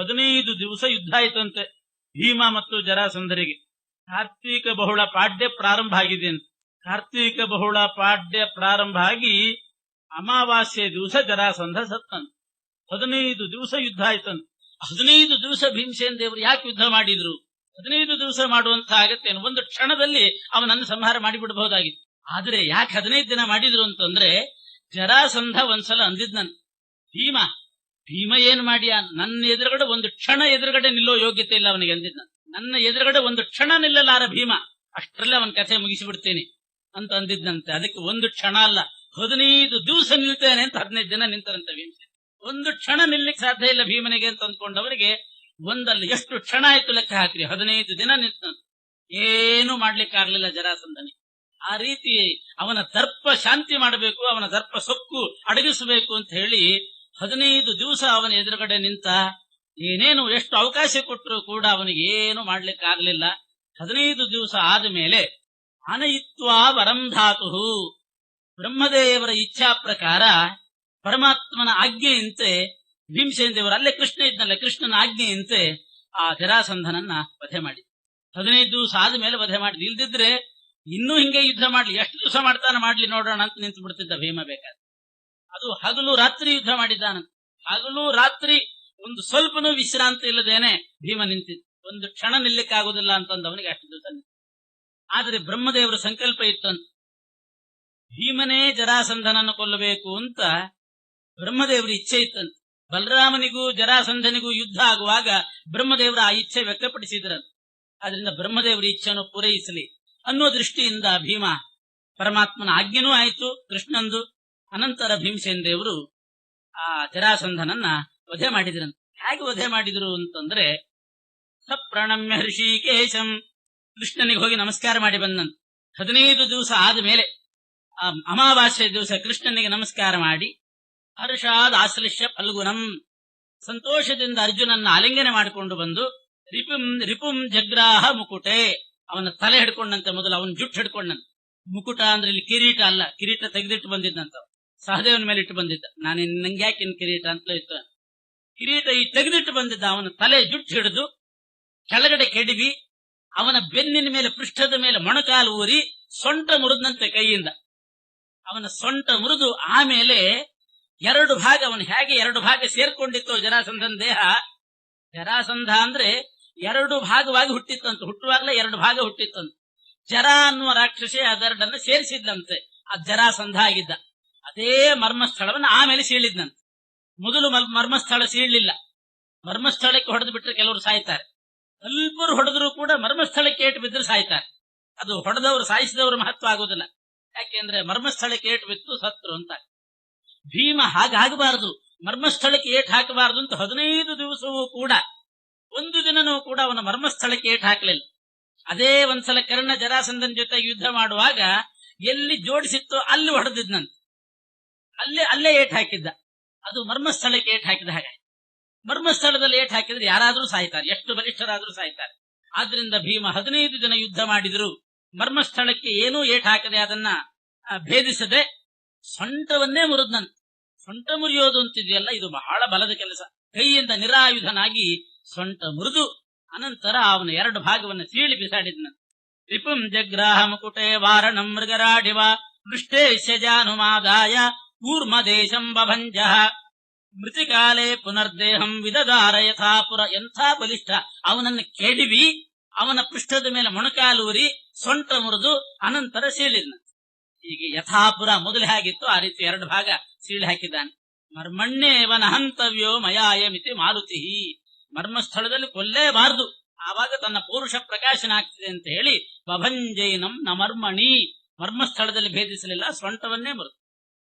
15 ದಿವಸ ಯುದ್ಧ ಆಯ್ತಂತೆ ಭೀಮ ಮತ್ತು ಜರಾಸಂಧರಿಗೆ. ಕಾರ್ತೀಕ ಬಹುಳ ಪಾಡ್ಯ ಪ್ರಾರಂಭ ಆಗಿದೆ ಅಂತ. ಕಾರ್ತೀಕ ಬಹುಳ ಪಾಡ್ಯ ಪ್ರಾರಂಭ ಆಗಿ ಅಮಾವಾಸ್ಯೆ ದಿವಸ ಜರಾಸಂಧ ಸತ್ತಂತ. 15 ದಿವಸ ಯುದ್ಧ ಆಯ್ತಂತ. 15 ದಿವಸ ಭೀಮಸೇನ ದೇವರು ಯಾಕೆ ಯುದ್ಧ ಮಾಡಿದ್ರು? 15 ದಿವಸ ಮಾಡುವಂತ ಆಗತ್ತೇನು? ಒಂದು ಕ್ಷಣದಲ್ಲಿ ಅವನನ್ನು ಸಂಹಾರ ಮಾಡಿಬಿಡಬಹುದಾಗಿತ್ತು. ಆದ್ರೆ ಯಾಕೆ 15 ದಿನ ಮಾಡಿದ್ರು ಅಂತಂದ್ರೆ, ಜರಾಸಂಧ ಒಂದ್ಸಲ ಅಂದಿದ್ನನ್, ಭೀಮ ಏನ್ ಮಾಡಿಯ, ನನ್ನ ಎದುರುಗಡೆ ಒಂದು ಕ್ಷಣ ಎದುರುಗಡೆ ನಿಲ್ಲೋ ಯೋಗ್ಯತೆ ಇಲ್ಲ ಅವನಿಗೆ ಅಂದಿದ್ನ. ನನ್ನ ಎದುರುಗಡೆ ಒಂದು ಕ್ಷಣ ನಿಲ್ಲಲಾರ ಭೀಮ, ಅಷ್ಟರಲ್ಲೇ ಅವನ ಕಥೆ ಮುಗಿಸಿಬಿಡ್ತೇನೆ ಅಂತ ಅಂದಿದ್ನಂತೆ. ಅದಕ್ಕೆ ಒಂದು ಕ್ಷಣ ಅಲ್ಲ, 15 ದಿವಸ ನಿಲ್ತೇನೆ ಅಂತ 15 ದಿನ ನಿಂತರಂತೆ ಭೀಮಸೇನ. ಒಂದು ಕ್ಷಣ ನಿಲ್ಲಿಕ್ಕೆ ಸಾಧ್ಯ ಇಲ್ಲ ಭೀಮನಿಗೆ ಅಂತ ಅಂದ್ಕೊಂಡವರಿಗೆ ಒಂದಲ್ಲ ಎಷ್ಟು ಕ್ಷಣ ಆಯ್ತು ಲೆಕ್ಕ ಹಾಕ್ರಿ. 15 ದಿನ ನಿಂತ, ಏನು ಮಾಡ್ಲಿಕ್ಕಾಗ್ಲಿಲ್ಲ ಜರಾಸಂಧನಿಗೆ. ಆ ರೀತಿ ಅವನ ದರ್ಪ ಶಾಂತಿ ಮಾಡಬೇಕು, ಅವನ ದರ್ಪ ಸೊಕ್ಕು ಅಡಗಿಸಬೇಕು ಅಂತ ಹೇಳಿ 15 ದಿವಸ ಅವನ ಎದುರುಗಡೆ ನಿಂತ. ಏನೇನು ಎಷ್ಟು ಅವಕಾಶ ಕೊಟ್ಟರು ಕೂಡ ಅವನಿಗೆ ಏನು ಮಾಡ್ಲಿಕ್ಕಾಗ್ಲಿಲ್ಲ. 15 ದಿವಸ ಆದ ಮೇಲೆ ಅನಯಿತ್ವಾ ವರಂ ಧಾತು, ಬ್ರಹ್ಮದೇವರ ಇಚ್ಛಾ ಪ್ರಕಾರ ಪರಮಾತ್ಮನ ಆಜ್ಞೆಯಂತೆ ಭೀಮಸೇನ ದೇವರು, ಅಲ್ಲೇ ಕೃಷ್ಣ ಇದ್ನಲ್ಲ, ಕೃಷ್ಣನ ಆಜ್ಞೆಯಂತೆ ಆ ಜರಾಸಂಧನನ್ನ ವಧೆ ಮಾಡಿ 15 ದಿವಸ ಆದ ಮೇಲೆ ವಧೆ ಮಾಡಿದ್. ಇಲ್ದಿದ್ರೆ ಇನ್ನೂ ಹಿಂಗೆ ಯುದ್ಧ ಮಾಡ್ಲಿ, ಎಷ್ಟು ದಿವಸ ಮಾಡ್ಲಿ ನೋಡೋಣ ಅಂತ ನಿಂತು ಬಿಡ್ತಿದ್ದ ಭೀಮ. ಬೇಕಾದ್ರೆ ಅದು ಹಗಲು ರಾತ್ರಿ ಯುದ್ಧ ಮಾಡಿದ್ದಾನಂತ. ಹಗಲು ರಾತ್ರಿ ಒಂದು ಸ್ವಲ್ಪನೂ ವಿಶ್ರಾಂತಿ ಇಲ್ಲದೇನೆ ಭೀಮ ನಿಂತಿದ್ದ. ಒಂದು ಕ್ಷಣ ನಿಲ್ಲಿಕ್ಕಾಗುದಿಲ್ಲ ಅಂತಂದು ಅವನಿಗೆ ಅಷ್ಟು ದಿವಸ. ಆದರೆ ಬ್ರಹ್ಮದೇವರ ಸಂಕಲ್ಪ ಇತ್ತಂತ, ಭೀಮನೇ ಜರಾಸಂಧನನ್ನು ಕೊಲ್ಲಬೇಕು ಅಂತ ಬ್ರಹ್ಮದೇವರ ಇಚ್ಛೆ ಇತ್ತಂತ. ಬಲರಾಮನಿಗೂ ಜರಾಸಂಧನಿಗೂ ಯುದ್ಧ ಆಗುವಾಗ ಬ್ರಹ್ಮದೇವರ ಆ ಇಚ್ಛೆ ವ್ಯಕ್ತಪಡಿಸಿದ್ರಂತ. ಆದ್ರಿಂದ ಬ್ರಹ್ಮದೇವರ ಇಚ್ಛೆಯನ್ನು ಪೂರೈಸಲಿ ಅನ್ನೋ ದೃಷ್ಟಿಯಿಂದ ಭೀಮ ಪರಮಾತ್ಮನ ಆಜ್ಞೆನೂ ಆಯಿತು ಕೃಷ್ಣಂದು. ಅನಂತರ ಭೀಮಸೇನ ದೇವರು ಆ ಜರಾಸಂಧನನ್ನ ವಧೆ ಮಾಡಿದ್ರಂತ. ಹೇಗೆ ವಧೆ ಮಾಡಿದ್ರು ಅಂತಂದ್ರೆ, ಸಪ್ರಣಮ್ಯ ಹೃಷಿಕೇಶಂ, ಕೃಷ್ಣನಿಗೆ ಹೋಗಿ ನಮಸ್ಕಾರ ಮಾಡಿ ಬಂದಂತ. 15 ದಿವಸ ಆದ ಮೇಲೆ ಆ ಅಮಾವಾಸ್ಯ ದಿವಸ ಕೃಷ್ಣನಿಗೆ ನಮಸ್ಕಾರ ಮಾಡಿ, ಹರ್ಷಾದ್ ಆಶ್ಲಿಷ್ಯ ಫಲ್ಗುಣಂ, ಸಂತೋಷದಿಂದ ಅರ್ಜುನನ್ನ ಆಲಿಂಗನೆ ಮಾಡಿಕೊಂಡು ಬಂದು, ರಿಪುಂ ಜಗ್ರಾಹ ಮುಕುಟೆ, ಅವನ ತಲೆ ಹಿಡ್ಕೊಂಡಂತೆ. ಮೊದಲು ಅವನ ಜುಟ್ಟು ಹಿಡ್ಕೊಂಡಂತೆ. ಮುಕುಟ ಅಂದ್ರೆ ಇಲ್ಲಿ ಕಿರೀಟ ಅಲ್ಲ, ಕಿರೀಟ ತೆಗೆದಿಟ್ಟು ಬಂದಿದ್ದಂತ. ಸಹದೇವನ ಮೇಲೆ ಇಟ್ಟು ಬಂದಿದ್ದ. ನಾನು ನಂಗ್ಯಾಕಿನ್ ಕಿರೀಟ ಅಂತಲೇ ಇತ್ತು. ಕಿರೀಟ ಈ ತೆಗೆದಿಟ್ಟು ಬಂದಿದ್ದ. ಅವನ ತಲೆ ಜುಟ್ಟು ಹಿಡಿದು ಕೆಳಗಡೆ ಕೆಡವಿ, ಅವನ ಬೆನ್ನಿನ ಮೇಲೆ ಪೃಷ್ಠದ ಮೇಲೆ ಮೊಣಕಾಲು ಊರಿ ಸೊಂಟ ಮುರಿದಂತೆ ಕೈಯಿಂದ. ಅವನ ಸೊಂಟ ಮುರಿದು ಆಮೇಲೆ 2 ಭಾಗ, ಅವನು ಹೇಗೆ 2 ಭಾಗ ಸೇರ್ಕೊಂಡಿತ್ತು ಜರಾಸಂಧನ ದೇಹ. ಜರಾಸಂಧ ಅಂದ್ರೆ 2 ಭಾಗವಾಗಿ ಹುಟ್ಟಿತ್ತಂತೆ. ಹುಟ್ಟುವಾಗಲೇ 2 ಭಾಗ ಹುಟ್ಟಿತ್ತಂತೆ. ಜರ ಅನ್ನುವ ರಾಕ್ಷಸೆ ಅದೆರಡನ್ನು ಸೇರಿಸಿದ್ಲಂತೆ. ಆ ಜರಾಸಂಧ ಆಗಿದ್ದ. ಅದೇ ಮರ್ಮಸ್ಥಳವನ್ನು ಆಮೇಲೆ ಸೀಳಿದ್ನಂತೆ. ಮೊದಲು ಮರ್ಮಸ್ಥಳ ಸೀಳಲಿಲ್ಲ. ಮರ್ಮಸ್ಥಳಕ್ಕೆ ಹೊಡೆದು ಬಿಟ್ಟರೆ ಕೆಲವರು ಸಾಯ್ತಾರೆ. ಅಲ್ಪರು ಹೊಡೆದ್ರು ಕೂಡ ಮರ್ಮಸ್ಥಳಕ್ಕೆ ಏಟು ಬಿದ್ದರೆ ಸಾಯ್ತಾರೆ. ಅದು ಹೊಡೆದವರು ಸಾಯಿಸಿದವರು ಮಹತ್ವ ಆಗುವುದಿಲ್ಲ. ಯಾಕೆಂದ್ರೆ ಮರ್ಮಸ್ಥಳಕ್ಕೆ ಏಟು ಬಿತ್ತು ಸತ್ರು ಅಂತ. ಭೀಮ ಹಾಗಾಗಬಾರದು, ಮರ್ಮಸ್ಥಳಕ್ಕೆ ಏಟು ಹಾಕಬಾರದು ಅಂತ 15 ದಿವಸವೂ ಕೂಡ ಒಂದು ದಿನನೂ ಕೂಡ ಅವನ ಮರ್ಮಸ್ಥಳಕ್ಕೆ ಏಟು ಹಾಕಲಿಲ್ಲ. ಅದೇ ಒಂದ್ಸಲ ಕರ್ಣ ಜರಾಸಂಧನ ಜೊತೆ ಯುದ್ಧ ಮಾಡುವಾಗ ಎಲ್ಲಿ ಜೋಡಿಸಿತ್ತೋ ಅಲ್ಲಿ ಹೊಡೆದಿದ್ನಂತೆ. ಅಲ್ಲೇ ಏಟು ಹಾಕಿದ್ದ. ಅದು ಮರ್ಮಸ್ಥಳಕ್ಕೆ ಏಟು ಹಾಕಿದ ಹಾಗೆ. ಮರ್ಮಸ್ಥಳದಲ್ಲಿ ಏಟು ಹಾಕಿದ್ರೆ ಯಾರಾದ್ರೂ ಸಾಯ್ತಾರೆ, ಎಷ್ಟು ಬಲಿಷ್ಠರಾದ್ರೂ ಸಾಯ್ತಾರೆ. ಆದ್ರಿಂದ ಭೀಮ 15 ದಿನ ಯುದ್ಧ ಮಾಡಿದ್ರು ಮರ್ಮಸ್ಥಳಕ್ಕೆ ಏನೂ ಏಟು ಹಾಕದೆ, ಅದನ್ನ ಭೇದಿಸದೆ ಸೊಂಟವನ್ನೇ ಮುರಿದ್ನಂತೆ. ಸೊಂಟ ಮುರಿಯೋದು ಅಂತಿದೆಯಲ್ಲ, ಇದು ಬಹಳ ಬಲದ ಕೆಲಸ. ಕೈಯಿಂದ ನಿರಾಯುಧನಾಗಿ ಸೊಂಟ ಮುರಿದು ಅನಂತರ ಅವನ 2 ಭಾಗವನ್ನು ಸೀಳಿ ಬಿಸಾಡಿದ್ನಂತೆ. ರಿಪುಂ ಜಗ್ರಾಹ ಮುಕುಟೆ ವಾರಣಂ ಮೃಗರಾಡಿವ ಮೃಷ್ಟೇ ಶಜಾನುಮಾದಾಯ ಕೂರ್ಮದೇಶಂ ಬಭಂಜ ಮೃತಿಕಾಲೇ ಪುನರ್ದೇಹಂ ವಿದದಾರ ಯಥಾಪುರ. ಎಂಥ ಬಲಿಷ್ಠ! ಅವನನ್ನು ಕೆಡವಿ ಅವನ ಪೃಷ್ಠದ ಮೇಲೆ ಮೊಣಕಾಲೂರಿ ಸೊಂಟ ಮುರಿದು ಅನಂತರ ಸೀಳಿದ್ನಂತೆ. ಹೀಗೆ ಯಥಾಪುರ ಮೊದಲು ಹೇಗಿತ್ತು ಆ ರೀತಿ 2 ಭಾಗ ಸೀಳಿ ಹಾಕಿದ್ದಾನೆ. ಮರ್ಮಣ್ಣೇವನ ಹಂತವ್ಯೋ ಮಯಾಯ ಮಿತಿ ಮಾರುತಿ, ಮರ್ಮಸ್ಥಳದಲ್ಲಿ ಕೊಲ್ಲೇಬಾರದು, ಆವಾಗ ತನ್ನ ಪೌರುಷ ಪ್ರಕಾಶನ ಆಗ್ತಿದೆ ಅಂತ ಹೇಳಿ ಬಭಂಜೈನಂ ನ ಮರ್ಮಣಿ, ಮರ್ಮಸ್ಥಳದಲ್ಲಿ ಭೇದಿಸಲಿಲ್ಲ, ಸೊಂಟವನ್ನೇ ಮುರಿದು.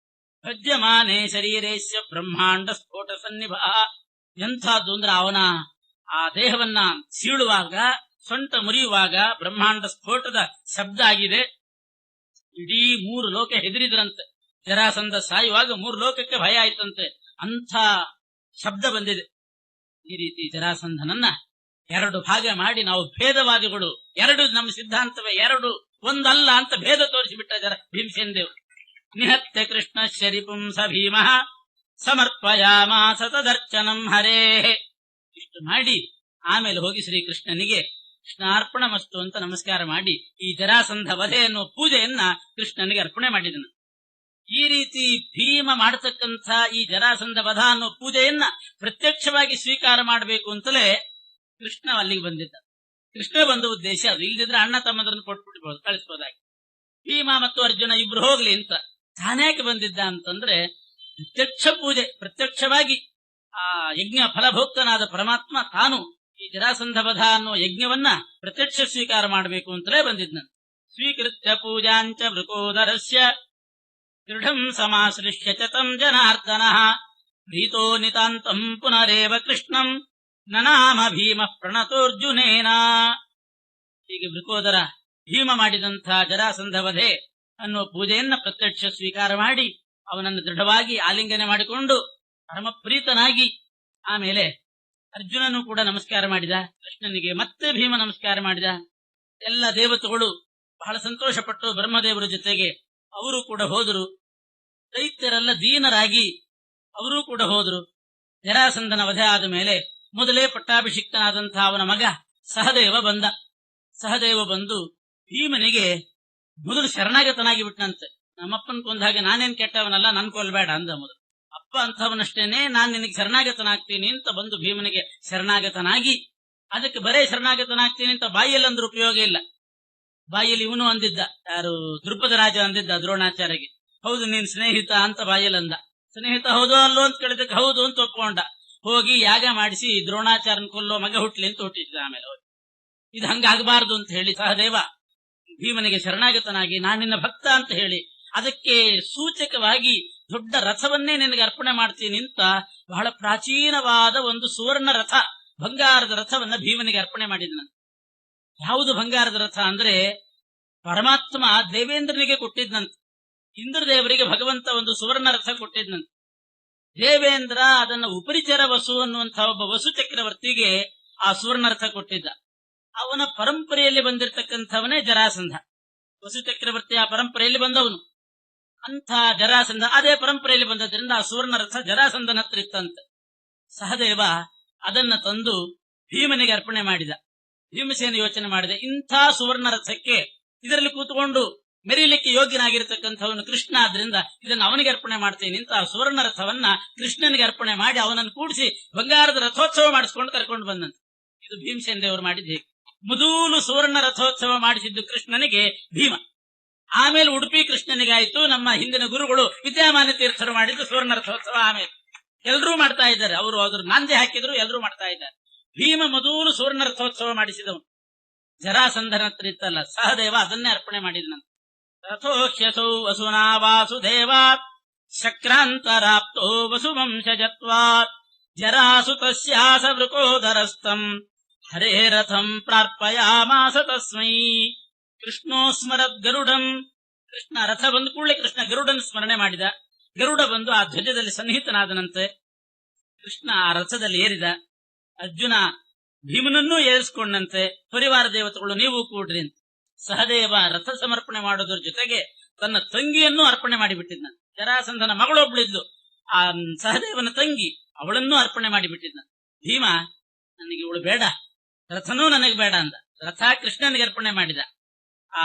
ಭಜ್ಯಮಾನೇ ಶರೀರೇಶ್ಯ ಬ್ರಹ್ಮಾಂಡ ಸ್ಫೋಟ ಸನ್ನಿಭ. ಎಂಥದ್ದು ಅಂದ್ರೆ ಅವನ ಆ ದೇಹವನ್ನ ಸೀಳುವಾಗ, ಸೊಂಟ ಮುರಿಯುವಾಗ ಬ್ರಹ್ಮಾಂಡ ಸ್ಫೋಟದ ಶಬ್ದ ಆಗಿದೆ. ಇಡೀ 3 ಲೋಕ ಹೆದರಿದ್ರಂತೆ. ಜರಾಸಂಧ ಸಾಯುವಾಗ 3 ಲೋಕಕ್ಕೆ ಭಯ ಆಯ್ತಂತೆ. ಅಂಥ ಶಬ್ದ ಬಂದಿದೆ. ಈ ರೀತಿ ಜರಾಸಂಧನನ್ನ 2 ಭಾಗ ಮಾಡಿ, ನಾವು ಭೇದವಾದಿಗಳು, 2 ನಮ್ಮ ಸಿದ್ಧಾಂತವೇ 2 ಒಂದಲ್ಲ ಅಂತ ಭೇದ ತೋರಿಸಿಬಿಟ್ಟ ಭೀಮಸೇನ ದೇವರು. ನಿಹತ್ಯ ಕೃಷ್ಣ ಶರಿಪುಂ ಸ ಭೀಮ ಸಮರ್ಪಯಾಮಾಸ ತದರ್ಚನಂ ಹರೇ. ಇಷ್ಟು ಮಾಡಿ ಆಮೇಲೆ ಹೋಗಿ ಶ್ರೀಕೃಷ್ಣನಿಗೆ ಕೃಷ್ಣಾರ್ಪಣ ಮಸ್ತು ಅಂತ ನಮಸ್ಕಾರ ಮಾಡಿ ಈ ಜರಾಸಂಧ ವಧೆ ಅನ್ನುವ ಪೂಜೆಯನ್ನ ಕೃಷ್ಣನಿಗೆ ಅರ್ಪಣೆ ಮಾಡಿದನು. ಈ ರೀತಿ ಭೀಮ ಮಾಡತಕ್ಕಂಥ ಈ ಜರಾಸಂಧ ವಧ ಅನ್ನೋ ಪೂಜೆಯನ್ನ ಪ್ರತ್ಯಕ್ಷವಾಗಿ ಸ್ವೀಕಾರ ಮಾಡಬೇಕು ಅಂತಲೇ ಕೃಷ್ಣ ಅಲ್ಲಿಗೆ ಬಂದಿದ್ದ. ಕೃಷ್ಣ ಬಂದ ಉದ್ದೇಶ ಅದು. ಇಲ್ದಿದ್ರೆ ಅಣ್ಣ ತಮ್ಮಂದ್ರನ್ನು ಕೊಟ್ಬಿಡ್ಬಹುದು, ಕಳಿಸ್ಬೋದಾಗಿ. ಭೀಮ ಮತ್ತು ಅರ್ಜುನ ಇಬ್ರು ಹೋಗ್ಲಿ ಅಂತ ತಾನ್ಯಾಕೆ ಬಂದಿದ್ದ ಅಂತಂದ್ರೆ ಪ್ರತ್ಯಕ್ಷ ಪೂಜೆ, ಪ್ರತ್ಯಕ್ಷವಾಗಿ ಆ ಯಜ್ಞ ಫಲಭೋಕ್ತನಾದ ಪರಮಾತ್ಮ ತಾನು ಈ ಜರಾಸಂಧ ವಧ ಅನ್ನೋ ಯಜ್ಞವನ್ನ ಪ್ರತ್ಯಕ್ಷ ಸ್ವೀಕಾರ ಮಾಡಬೇಕು ಅಂತಲೇ ಬಂದಿದ್ನ. ಸ್ವೀಕೃತ್ಯ ಪೂಜಾಂಚ ವೃಕೋದರಸ್ಯ ದೃಢಂ ಸಮಾಶ್ಲಿಷ್ಯ ಚ ತಂ ಜನಾರ್ದನಃ ಪ್ರೀತೋ ನಿತಾಂತಂ ಪುನರೇವ ಕೃಷ್ಣಂ ನನಾಮ ಭೀಮ ಪ್ರಣತೋರ್ಜುನೇನ. ಹೀಗೆ ವೃಕೋದರ ಭೀಮ ಮಾಡಿದಂಥ ಜರಾಸಂಧ ವಧೆ ಅನ್ನೋ ಪೂಜೆಯನ್ನ ಪ್ರತ್ಯಕ್ಷ ಸ್ವೀಕಾರ ಮಾಡಿ ಅವನನ್ನು ದೃಢವಾಗಿ ಆಲಿಂಗನೆ ಮಾಡಿಕೊಂಡು ಪರಮಪ್ರೀತನಾಗಿ ಆಮೇಲೆ ಅರ್ಜುನನು ಕೂಡ ನಮಸ್ಕಾರ ಮಾಡಿದ ಕೃಷ್ಣನಿಗೆ. ಮತ್ತೆ ಭೀಮ ನಮಸ್ಕಾರ ಮಾಡಿದ. ಎಲ್ಲ ದೇವತೆಗಳು ಬಹಳ ಸಂತೋಷಪಟ್ಟು ಬ್ರಹ್ಮದೇವರ ಜೊತೆಗೆ ಅವರು ಕೂಡ ಹೋದರು. ದೈತ್ಯರೆಲ್ಲ ದೀನರಾಗಿ ಅವರೂ ಕೂಡ ಹೋದರು. ಜರಾಸಂಧನ ವಧೆ ಆದ ಮೇಲೆ ಮೊದಲೇ ಪಟ್ಟಾಭಿಷಿಕ್ತನಾದಂತಹ ಅವನ ಮಗ ಸಹದೇವ ಬಂದ. ಸಹದೇವ ಬಂದು ಭೀಮನಿಗೆ ಮೊದಲು ಶರಣಾಗತನಾಗಿ ಬಿಟ್ಟನಂತೆ. ನಮ್ಮಪ್ಪನ್ ಕೊಂದಾಗೆ ನಾನೇನ್ ಕೆಟ್ಟವನಲ್ಲ, ನನ್ ಕೊಲ್ಬೇಡ ಅಂದ ಮೊದಲು. ಅಪ್ಪ ಅಂತವನಷ್ಟೇನೆ, ನಾನ್ ನಿನಗೆ ಶರಣಾಗತನಾಗ್ತೀನಿ ಅಂತ ಬಂದು ಭೀಮನಿಗೆ ಶರಣಾಗತನಾಗಿ, ಅದಕ್ಕೆ ಬರೇ ಶರಣಾಗತನಾಗ್ತೀನಿ ಅಂತ ಬಾಯಿಯಲ್ಲಂದ್ರೂ ಉಪಯೋಗ ಇಲ್ಲ. ಬಾಯಲ್ಲಿ ಇವನು ಅಂದಿದ್ದ, ಯಾರು ದ್ರುಪದ ರಾಜ ಅಂದಿದ್ದ ದ್ರೋಣಾಚಾರ್ಯಗೆ, ಹೌದು ನೀನ್ ಸ್ನೇಹಿತ ಅಂತ ಬಾಯಲ್ಲಂದ. ಸ್ನೇಹಿತ ಹೌದೋ ಅಲ್ಲೋ ಅಂತ ಕೇಳಿದಕ್ಕೆ ಹೌದು ಅಂತ ಒಪ್ಕೊಂಡ. ಹೋಗಿ ಯಾಗ ಮಾಡಿಸಿ ದ್ರೋಣಾಚಾರ್ಯನ ಕೊಲ್ಲೋ ಮಗ ಹುಟ್ಲಿ ಅಂತ ಹುಟ್ಟಿದ್ದ. ಆಮೇಲೆ ಹೋಗಿ ಇದು ಹಂಗಾಗಬಾರದು ಅಂತ ಹೇಳಿ ಸಹದೇವ ಭೀಮನಿಗೆ ಶರಣಾಗತನಾಗಿ ನಾನಿನ್ನ ಭಕ್ತ ಅಂತ ಹೇಳಿ ಅದಕ್ಕೆ ಸೂಚಕವಾಗಿ ದೊಡ್ಡ ರಥವನ್ನೇ ನಿನಗೆ ಅರ್ಪಣೆ ಮಾಡ್ತೀನಿ ಅಂತ ಬಹಳ ಪ್ರಾಚೀನವಾದ ಒಂದು ಸುವರ್ಣ ರಥ, ಬಂಗಾರದ ರಥವನ್ನ ಭೀಮನಿಗೆ ಅರ್ಪಣೆ ಮಾಡಿದನಂತೆ. ಯಾವುದು ಬಂಗಾರದ ರಥ ಅಂದ್ರೆ ಪರಮಾತ್ಮ ದೇವೇಂದ್ರನಿಗೆ ಕೊಟ್ಟಿದ್ನಂತೆ. ಇಂದ್ರದೇವರಿಗೆ ಭಗವಂತ ಒಂದು ಸುವರ್ಣ ರಥ ಕೊಟ್ಟಿದ್ನಂತೆ. ದೇವೇಂದ್ರ ಅದನ್ನ ಉಪರಿಚರ ವಸು ಅನ್ನುವಂತಹ ಒಬ್ಬ ವಸು ಚಕ್ರವರ್ತಿಗೆ ಆ ಸುವರ್ಣ ರಥ ಕೊಟ್ಟಿದ್ದ. ಅವನ ಪರಂಪರೆಯಲ್ಲಿ ಬಂದಿರತಕ್ಕಂಥವನೇ ಜರಾಸಂಧ. ವಸು ಚಕ್ರವರ್ತಿ ಆ ಪರಂಪರೆಯಲ್ಲಿ ಬಂದವನು. ಅಂಥ ಜರಾಸಂಧ ಅದೇ ಪರಂಪರೆಯಲ್ಲಿ ಬಂದದ್ರಿಂದ ಆ ಸುವರ್ಣ ರಥ ಜರಾಸಂಧನ ಹತ್ರ ಇತ್ತಂತೆ. ಸಹದೇವ ಅದನ್ನ ತಂದು ಭೀಮನಿಗೆ ಅರ್ಪಣೆ ಮಾಡಿದ. ಭೀಮಸೇನ ಯೋಚನೆ ಮಾಡಿದೆ, ಇಂಥ ಸುವರ್ಣ ರಥಕ್ಕೆ ಇದರಲ್ಲಿ ಕೂತ್ಕೊಂಡು ಮೆರೀಲಿಕ್ಕೆ ಯೋಗ್ಯನಾಗಿರತಕ್ಕಂಥವನು ಕೃಷ್ಣ, ಆದ್ರಿಂದ ಇದನ್ನು ಅವನಿಗೆ ಅರ್ಪಣೆ ಮಾಡ್ತೇನೆ ಅಂತ ಆ ಸುವರ್ಣ ರಥವನ್ನ ಕೃಷ್ಣನಿಗೆ ಅರ್ಪಣೆ ಮಾಡಿ ಅವನನ್ನು ಕೂಡಿಸಿ ಬಂಗಾರದ ರಥೋತ್ಸವ ಮಾಡಿಸ್ಕೊಂಡು ಕರ್ಕೊಂಡು ಬಂದಂತೆ. ಇದು ಭೀಮಸೇನ ದೇವರು ಮಾಡಿದ್ದು ಹೇಗೆ. ಮೊದಲು ಸುವರ್ಣ ರಥೋತ್ಸವ ಮಾಡಿಸಿದ್ದು ಕೃಷ್ಣನಿಗೆ ಭೀಮ. ಆಮೇಲೆ ಉಡುಪಿ ಕೃಷ್ಣನಿಗಾಯ್ತು. ನಮ್ಮ ಹಿಂದಿನ ಗುರುಗಳು ವಿದ್ಯಾಮಾನ್ಯ ತೀರ್ಥರು ಮಾಡಿದ್ದು ಸುವರ್ಣ ರಥೋತ್ಸವ. ಆಮೇಲೆ ಎಲ್ಲರೂ ಮಾಡ್ತಾ ಇದ್ದಾರೆ, ಅವರು ಅದ್ರ ನಾಂದಿ ಹಾಕಿದ್ರು, ಎಲ್ಲರೂ ಮಾಡ್ತಾ ಇದ್ದಾರೆ. ಭೀಮ ಮೊದಲು ಸುವರ್ಣ ರಥೋತ್ಸವ ಮಾಡಿಸಿದವನು. ಜರಾಸಂಧನ ಹತ್ರ ಇತ್ತಲ್ಲ, ಸಹದೇವ ಅದನ್ನೇ ಅರ್ಪಣೆ ಮಾಡಿದನಂತೆ. ರಥೋಹ್ಯಸೌ ವಸುನಾ ವಾಸುದೇವಾತ್ ಶಕ್ರಾಂತರಾಪ್ತೋ ವಸುವಂಶಜತ್ವಾತ್ ಜರಾಸುತಸ್ಯಾಸ ವೃಕೋದರಸ್ತಂ ಹರೇ ರಥಂ ಪ್ರಾರ್ಪಯಾಮಾಸ ತಸ್ಮೈ. ಕೃಷ್ಣೋ ಸ್ಮರದ್ ಗರುಡಂ. ಕೃಷ್ಣ ರಥ ಬಂದ ಕೂಡಲೇ ಕೃಷ್ಣ ಗರುಡನ್ ಸ್ಮರಣೆ ಮಾಡಿದ. ಗರುಡ ಬಂದು ಆ ಧ್ವಜದಲ್ಲಿ ಸನ್ನಿಹಿತನಾದನಂತೆ. ಕೃಷ್ಣ ಆ ರಥದಲ್ಲಿ ಏರಿದ. ಅರ್ಜುನ ಭೀಮನನ್ನೂ ಏರಿಸಿಕೊಂಡಂತೆ. ಪರಿವಾರ ದೇವತೆಗಳು ನೀವು ಕೂಡ್ರಿ ಅಂತ. ಸಹದೇವ ರಥ ಸಮರ್ಪಣೆ ಮಾಡೋದ್ರ ಜೊತೆಗೆ ತನ್ನ ತಂಗಿಯನ್ನೂ ಅರ್ಪಣೆ ಮಾಡಿಬಿಟ್ಟಿದ್ನ. ಜರಾಸಂಧನ ಮಗಳೊಬ್ಳಿದ್ಲು, ಆ ಸಹದೇವನ ತಂಗಿ, ಅವಳನ್ನೂ ಅರ್ಪಣೆ ಮಾಡಿಬಿಟ್ಟಿದ್ನ. ಭೀಮ ನನಗೆ ಇವಳು ಬೇಡ, ರಥನೂ ನನಗೆ ಬೇಡ ಅಂದ. ರಥ ಕೃಷ್ಣನಿಗೆ ಅರ್ಪಣೆ ಮಾಡಿದ. ಆ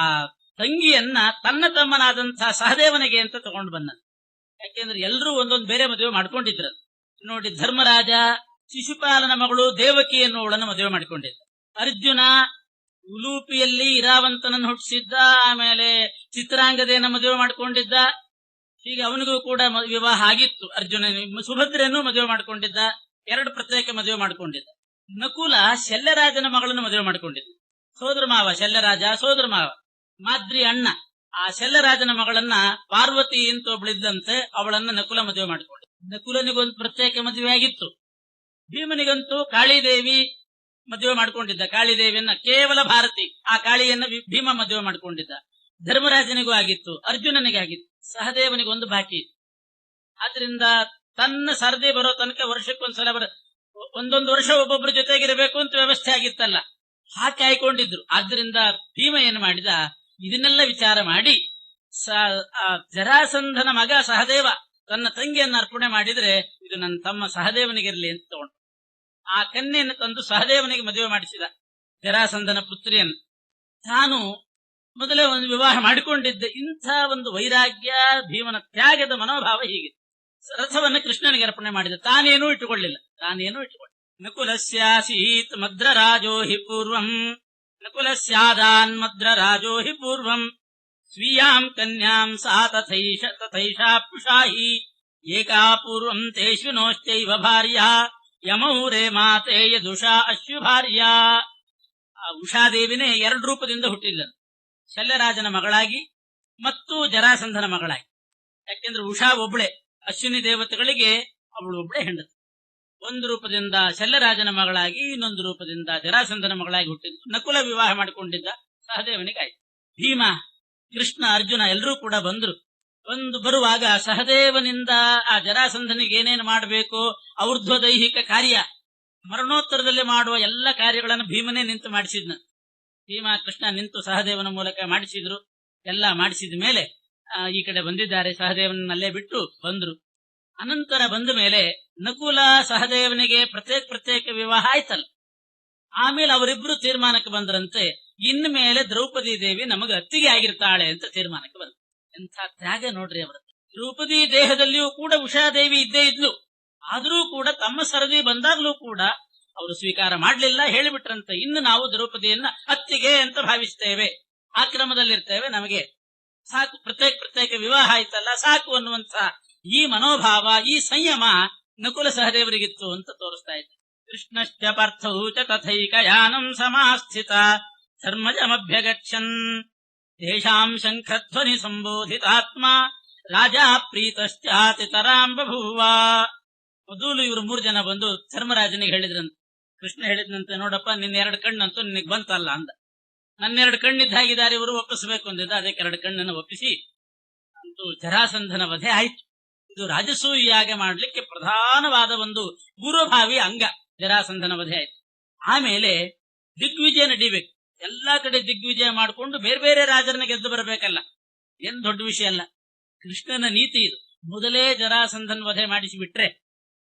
ತಂಗಿಯನ್ನ ತನ್ನ ತಮ್ಮನಾದಂತಹ ಸಹದೇವನಿಗೆ ಅಂತ ತಗೊಂಡು ಬಂದ. ಯಾಕೆಂದ್ರೆ ಎಲ್ಲರೂ ಒಂದೊಂದು ಬೇರೆ ಮದುವೆ ಮಾಡ್ಕೊಂಡಿದ್ರು. ನೋಡಿ, ಧರ್ಮರಾಜ ಶಿಶುಪಾಲನ ಮಗಳು ದೇವಕಿ ಎನ್ನುವಳನ್ನು ಮದುವೆ ಮಾಡಿಕೊಂಡಿದ್ದ. ಅರ್ಜುನ ಉಲೂಪಿಯಲ್ಲಿ ಇರಾವಂತನನ್ನು ಹುಟ್ಟಿಸಿದ್ದ. ಆಮೇಲೆ ಚಿತ್ರಾಂಗದೆಯನ್ನು ಮದುವೆ ಮಾಡಿಕೊಂಡಿದ್ದ. ಹೀಗೆ ಅವನಿಗೂ ಕೂಡ ವಿವಾಹ ಆಗಿತ್ತು. ಅರ್ಜುನ ಸುಭದ್ರೆಯನ್ನು ಮದುವೆ ಮಾಡಿಕೊಂಡಿದ್ದ. 2 ಪ್ರತ್ಯೇಕ ಮದುವೆ ಮಾಡಿಕೊಂಡಿದ್ದ. ನಕುಲ ಶಲ್ಯರಾಜನ ಮಗಳನ್ನು ಮದುವೆ ಮಾಡಿಕೊಂಡಿದ್ದ. ಸೋದರ ಮಾವ ಶಲ್ಯರಾಜ, ಸೋದರ ಮಾವ ಮಾದ್ರಿ ಅಣ್ಣ. ಆ ಶಲ್ಯರಾಜನ ಮಗಳನ್ನ ಪಾರ್ವತಿ ಅಂತ ಒಬ್ಳಿದ್ದಂತೆ, ಅವಳನ್ನ ನಕುಲ ಮದುವೆ ಮಾಡಿಕೊಂಡಿದ್ದ. ನಕುಲನಿಗೊಂದು ಪ್ರತ್ಯೇಕ ಮದುವೆ ಆಗಿತ್ತು. ಭೀಮನಿಗಂತೂ ಕಾಳಿದೇವಿ ಮದುವೆ ಮಾಡಿಕೊಂಡಿದ್ದ. ಕಾಳಿದೇವಿಯನ್ನ ಕೇವಲ ಭಾರತಿ, ಆ ಕಾಳಿಯನ್ನ ಭೀಮ ಮದುವೆ ಮಾಡಿಕೊಂಡಿದ್ದ. ಧರ್ಮರಾಜನಿಗೂ ಆಗಿತ್ತು, ಅರ್ಜುನನಿಗೆ ಆಗಿತ್ತು. ಸಹದೇವನಿಗೊಂದು ಬಾಕಿ ಇತ್ತು. ಆದ್ರಿಂದ ತನ್ನ ಸರದಿ ಬರೋ ತನಕ ವರ್ಷಕ್ಕೊಂದ್ಸಲ ಒಂದೊಂದು ವರ್ಷ ಒಬ್ಬೊಬ್ಬರ ಜೊತೆಗಿರಬೇಕು ಅಂತ ವ್ಯವಸ್ಥೆ ಆಗಿತ್ತಲ್ಲ, ಹಾಕಿ ಆಯ್ಕೊಂಡಿದ್ರು. ಆದ್ರಿಂದ ಭೀಮ ಏನು ಮಾಡಿದ, ಇದನ್ನೆಲ್ಲ ವಿಚಾರ ಮಾಡಿ ಜರಾಸಂಧನ ಮಗ ಸಹದೇವ ತನ್ನ ತಂಗಿಯನ್ನ ಅರ್ಪಣೆ ಮಾಡಿದ್ರೆ ಇದು ನನ್ನ ತಮ್ಮ ಸಹದೇವನಿಗಿರ್ಲಿ ಅಂತ ತಗೊಂಡು ಆ ಕನ್ಯೆಯನ್ನು ತಂದು ಸಹದೇವನಿಗೆ ಮದುವೆ ಮಾಡಿಸಿದ, ಜರಾಸಂಧನ ಪುತ್ರಿಯನ್ನು. ತಾನು ಮೊದಲೇ ಒಂದು ವಿವಾಹ ಮಾಡಿಕೊಂಡಿದ್ದ. ಇಂಥ ಒಂದು ವೈರಾಗ್ಯ, ಭೀಮನ ತ್ಯಾಗದ ಮನೋಭಾವ ಹೀಗೆ. ರಥವನ್ನು ಕೃಷ್ಣನಿಗೆ ಅರ್ಪಣೆ ಮಾಡಿದ, ತಾನೇನೂ ಇಟ್ಟುಕೊಳ್ಳಿಲ್ಲ. ನಕುಲಸ್ಯಾಸೀತ್ ಮದ್ರರಾಜೋ ಹಿ ಪೂರ್ವಂ, ನಕುಲಸ್ಯಾದಾನ್ ಮದ್ರರಾಜೋ ಹಿ ಪೂರ್ವಂ, ಸ್ವೀಯಾಂ ಕನ್ಯಾಂ ಸಾ ತಥೈಷಾ ಪುಷಾಹಿ, ಏಕಾ ಪೂರ್ವಂ ತೇಷುನೋಶ್ಚೈವ ಭಾರ್ಯಾ, ಯಮೌರೇ ಮಾತೆ ಯದುಷಾ ಅಶ್ವ ಭಾರ್ಯಾ. ಆ ಉಷಾದೇವಿನೇ ಎರಡು ರೂಪದಿಂದ ಹುಟ್ಟಿದ್ದನು, ಶಲ್ಯರಾಜನ ಮಗಳಾಗಿ ಮತ್ತು ಜರಾಸಂಧನ ಮಗಳಾಗಿ. ಯಾಕೆಂದ್ರೆ ಉಷಾ ಒಬ್ಳೆ, ಅಶ್ವಿನಿ ದೇವತೆಗಳಿಗೆ ಅವಳು ಒಬ್ಳೆ ಹೆಂಡತಿ. ಒಂದು ರೂಪದಿಂದ ಶಲ್ಯರಾಜನ ಮಗಳಾಗಿ, ಇನ್ನೊಂದು ರೂಪದಿಂದ ಜರಾಸಂಧನ ಮಗಳಾಗಿ ಹುಟ್ಟಿದ್ದು. ನಕುಲ ವಿವಾಹ ಮಾಡಿಕೊಂಡಿದ್ದ, ಸಹದೇವನಿಗಾಯ್ತು. ಭೀಮ, ಕೃಷ್ಣ, ಅರ್ಜುನ ಎಲ್ಲರೂ ಕೂಡ ಬಂದ್ರು. ಬರುವಾಗ ಸಹದೇವನಿಂದ ಆ ಜರಾಸಂಧನಿಗೆ ಏನೇನು ಮಾಡಬೇಕು, ಔರ್ಧ್ವದೈಹಿಕ ಕಾರ್ಯ, ಮರಣೋತ್ತರದಲ್ಲಿ ಮಾಡುವ ಎಲ್ಲ ಕಾರ್ಯಗಳನ್ನು ಭೀಮನೇ ನಿಂತು ಮಾಡಿಸಿದ್ನ. ಭೀಮ ಕೃಷ್ಣ ನಿಂತು ಸಹದೇವನ ಮೂಲಕ ಮಾಡಿಸಿದ್ರು. ಎಲ್ಲ ಮಾಡಿಸಿದ ಮೇಲೆ ಈ ಕಡೆ ಬಂದಿದ್ದಾರೆ, ಸಹದೇವನಲ್ಲೇ ಬಿಟ್ಟು ಬಂದ್ರು. ಅನಂತರ ಬಂದ ಮೇಲೆ ನಕುಲ ಸಹದೇವನಿಗೆ ಪ್ರತ್ಯೇಕ ವಿವಾಹ ಆಯ್ತಲ್ಲ. ಆಮೇಲೆ ಅವರಿಬ್ರು ತೀರ್ಮಾನಕ್ಕೆ ಬಂದ್ರಂತೆ, ಇನ್ ಮೇಲೆ ದ್ರೌಪದಿ ದೇವಿ ನಮಗೆ ಅತ್ತಿಗೆ ಆಗಿರ್ತಾಳೆ ಅಂತ ತೀರ್ಮಾನಕ್ಕೆ ಬಂದ್ರು. ಎಂಥ ತ್ಯಾಗ ನೋಡ್ರಿ ಅವರ. ದ್ರೌಪದಿ ದೇಹದಲ್ಲಿಯೂ ಕೂಡ ಉಷಾದೇವಿ ಇದ್ದೇ ಇದ್ಲು. ಆದರೂ ಕೂಡ ತಮ್ಮ ಸರದಿ ಬಂದಾಗ್ಲೂ ಕೂಡ ಅವರು ಸ್ವೀಕಾರ ಮಾಡಲಿಲ್ಲ. ಹೇಳಿಬಿಟ್ರಂತೆ, ಇನ್ನು ನಾವು ದ್ರೌಪದಿಯನ್ನ ಅತ್ತಿಗೆ ಅಂತ ಭಾವಿಸ್ತೇವೆ, ಆಕ್ರಮದಲ್ಲಿರ್ತೇವೆ, ನಮಗೆ ಸಾಕು, ಪ್ರತ್ಯೇಕ ವಿವಾಹ ಆಯ್ತಲ್ಲ ಸಾಕು ಅನ್ನುವಂತ ಈ ಮನೋಭಾವ, ಈ ಸಂಯಮ ನಕುಲ ಸಹದೇವರಿಗಿತ್ತು ಅಂತ ತೋರಿಸ್ತಾ ಇದ್ದೆ. ಕೃಷ್ಣಶ್ಚ ಪಾರ್ಥೌ ಚ ತಥೈಕ ಯಾನಂ ಸಮಾಸ್ಥಿತ ಧರ್ಮಜಮಭ್ಯಗಚ್ಚನ್ ತೇಷಾಂ ಶಂಖಧ್ವನಿ ಸಂಬೋಧಿತಾತ್ಮ ರಾಜಾ ಪ್ರೀತಶ್ಚಾತಿತರಾಂ ಬಭೂವ. ಮೊದಲು ಇವರು 3 ಜನ ಬಂದು ಧರ್ಮರಾಜನಿಗೆ ಹೇಳಿದ್ರಂತೆ. ಕೃಷ್ಣ ಹೇಳಿದ್ನಂತೆ, ನೋಡಪ್ಪ ನಿನ್ನ 2 ಕಣ್ಣಂತೂ ನಿನಗೆ ಬಂತಲ್ಲ ಅಂದ. ನನ್ನ 2 ಕಣ್ಣಿದ್ದ ಹಾಗಿದ್ದಾರೆ, ಇವರು ಒಪ್ಪಿಸಬೇಕು ಅಂದಿದ್ದ. ಅದಕ್ಕೆ 2 ಕಣ್ಣನ್ನು ಒಪ್ಪಿಸಿ ಅಂತೂ ಜರಾಸಂಧನ ವಧೆ ಆಯ್ತು. ಇದು ರಾಜಸೂಯಾಗ ಮಾಡ್ಲಿಕ್ಕೆ ಪ್ರಧಾನವಾದ ಒಂದು ಪೂರ್ವಭಾವಿ ಅಂಗ. ಜರಾಸಂಧನ ವಧೆ ಆಯ್ತು. ಆಮೇಲೆ ದಿಗ್ವಿಜಯ ನಡಿಬೇಕು. ಎಲ್ಲಾ ಕಡೆ ದಿಗ್ವಿಜಯ ಮಾಡಿಕೊಂಡು ಬೇರೆ ಬೇರೆ ರಾಜರನ್ನ ಗೆದ್ದು ಬರಬೇಕಲ್ಲ, ಏನ್ ದೊಡ್ಡ ವಿಷಯ ಅಲ್ಲ. ಕೃಷ್ಣನ ನೀತಿ ಇದು. ಮೊದಲೇ ಜರಾಸಂಧನ ವಧೆ ಮಾಡಿಸಿ ಬಿಟ್ರೆ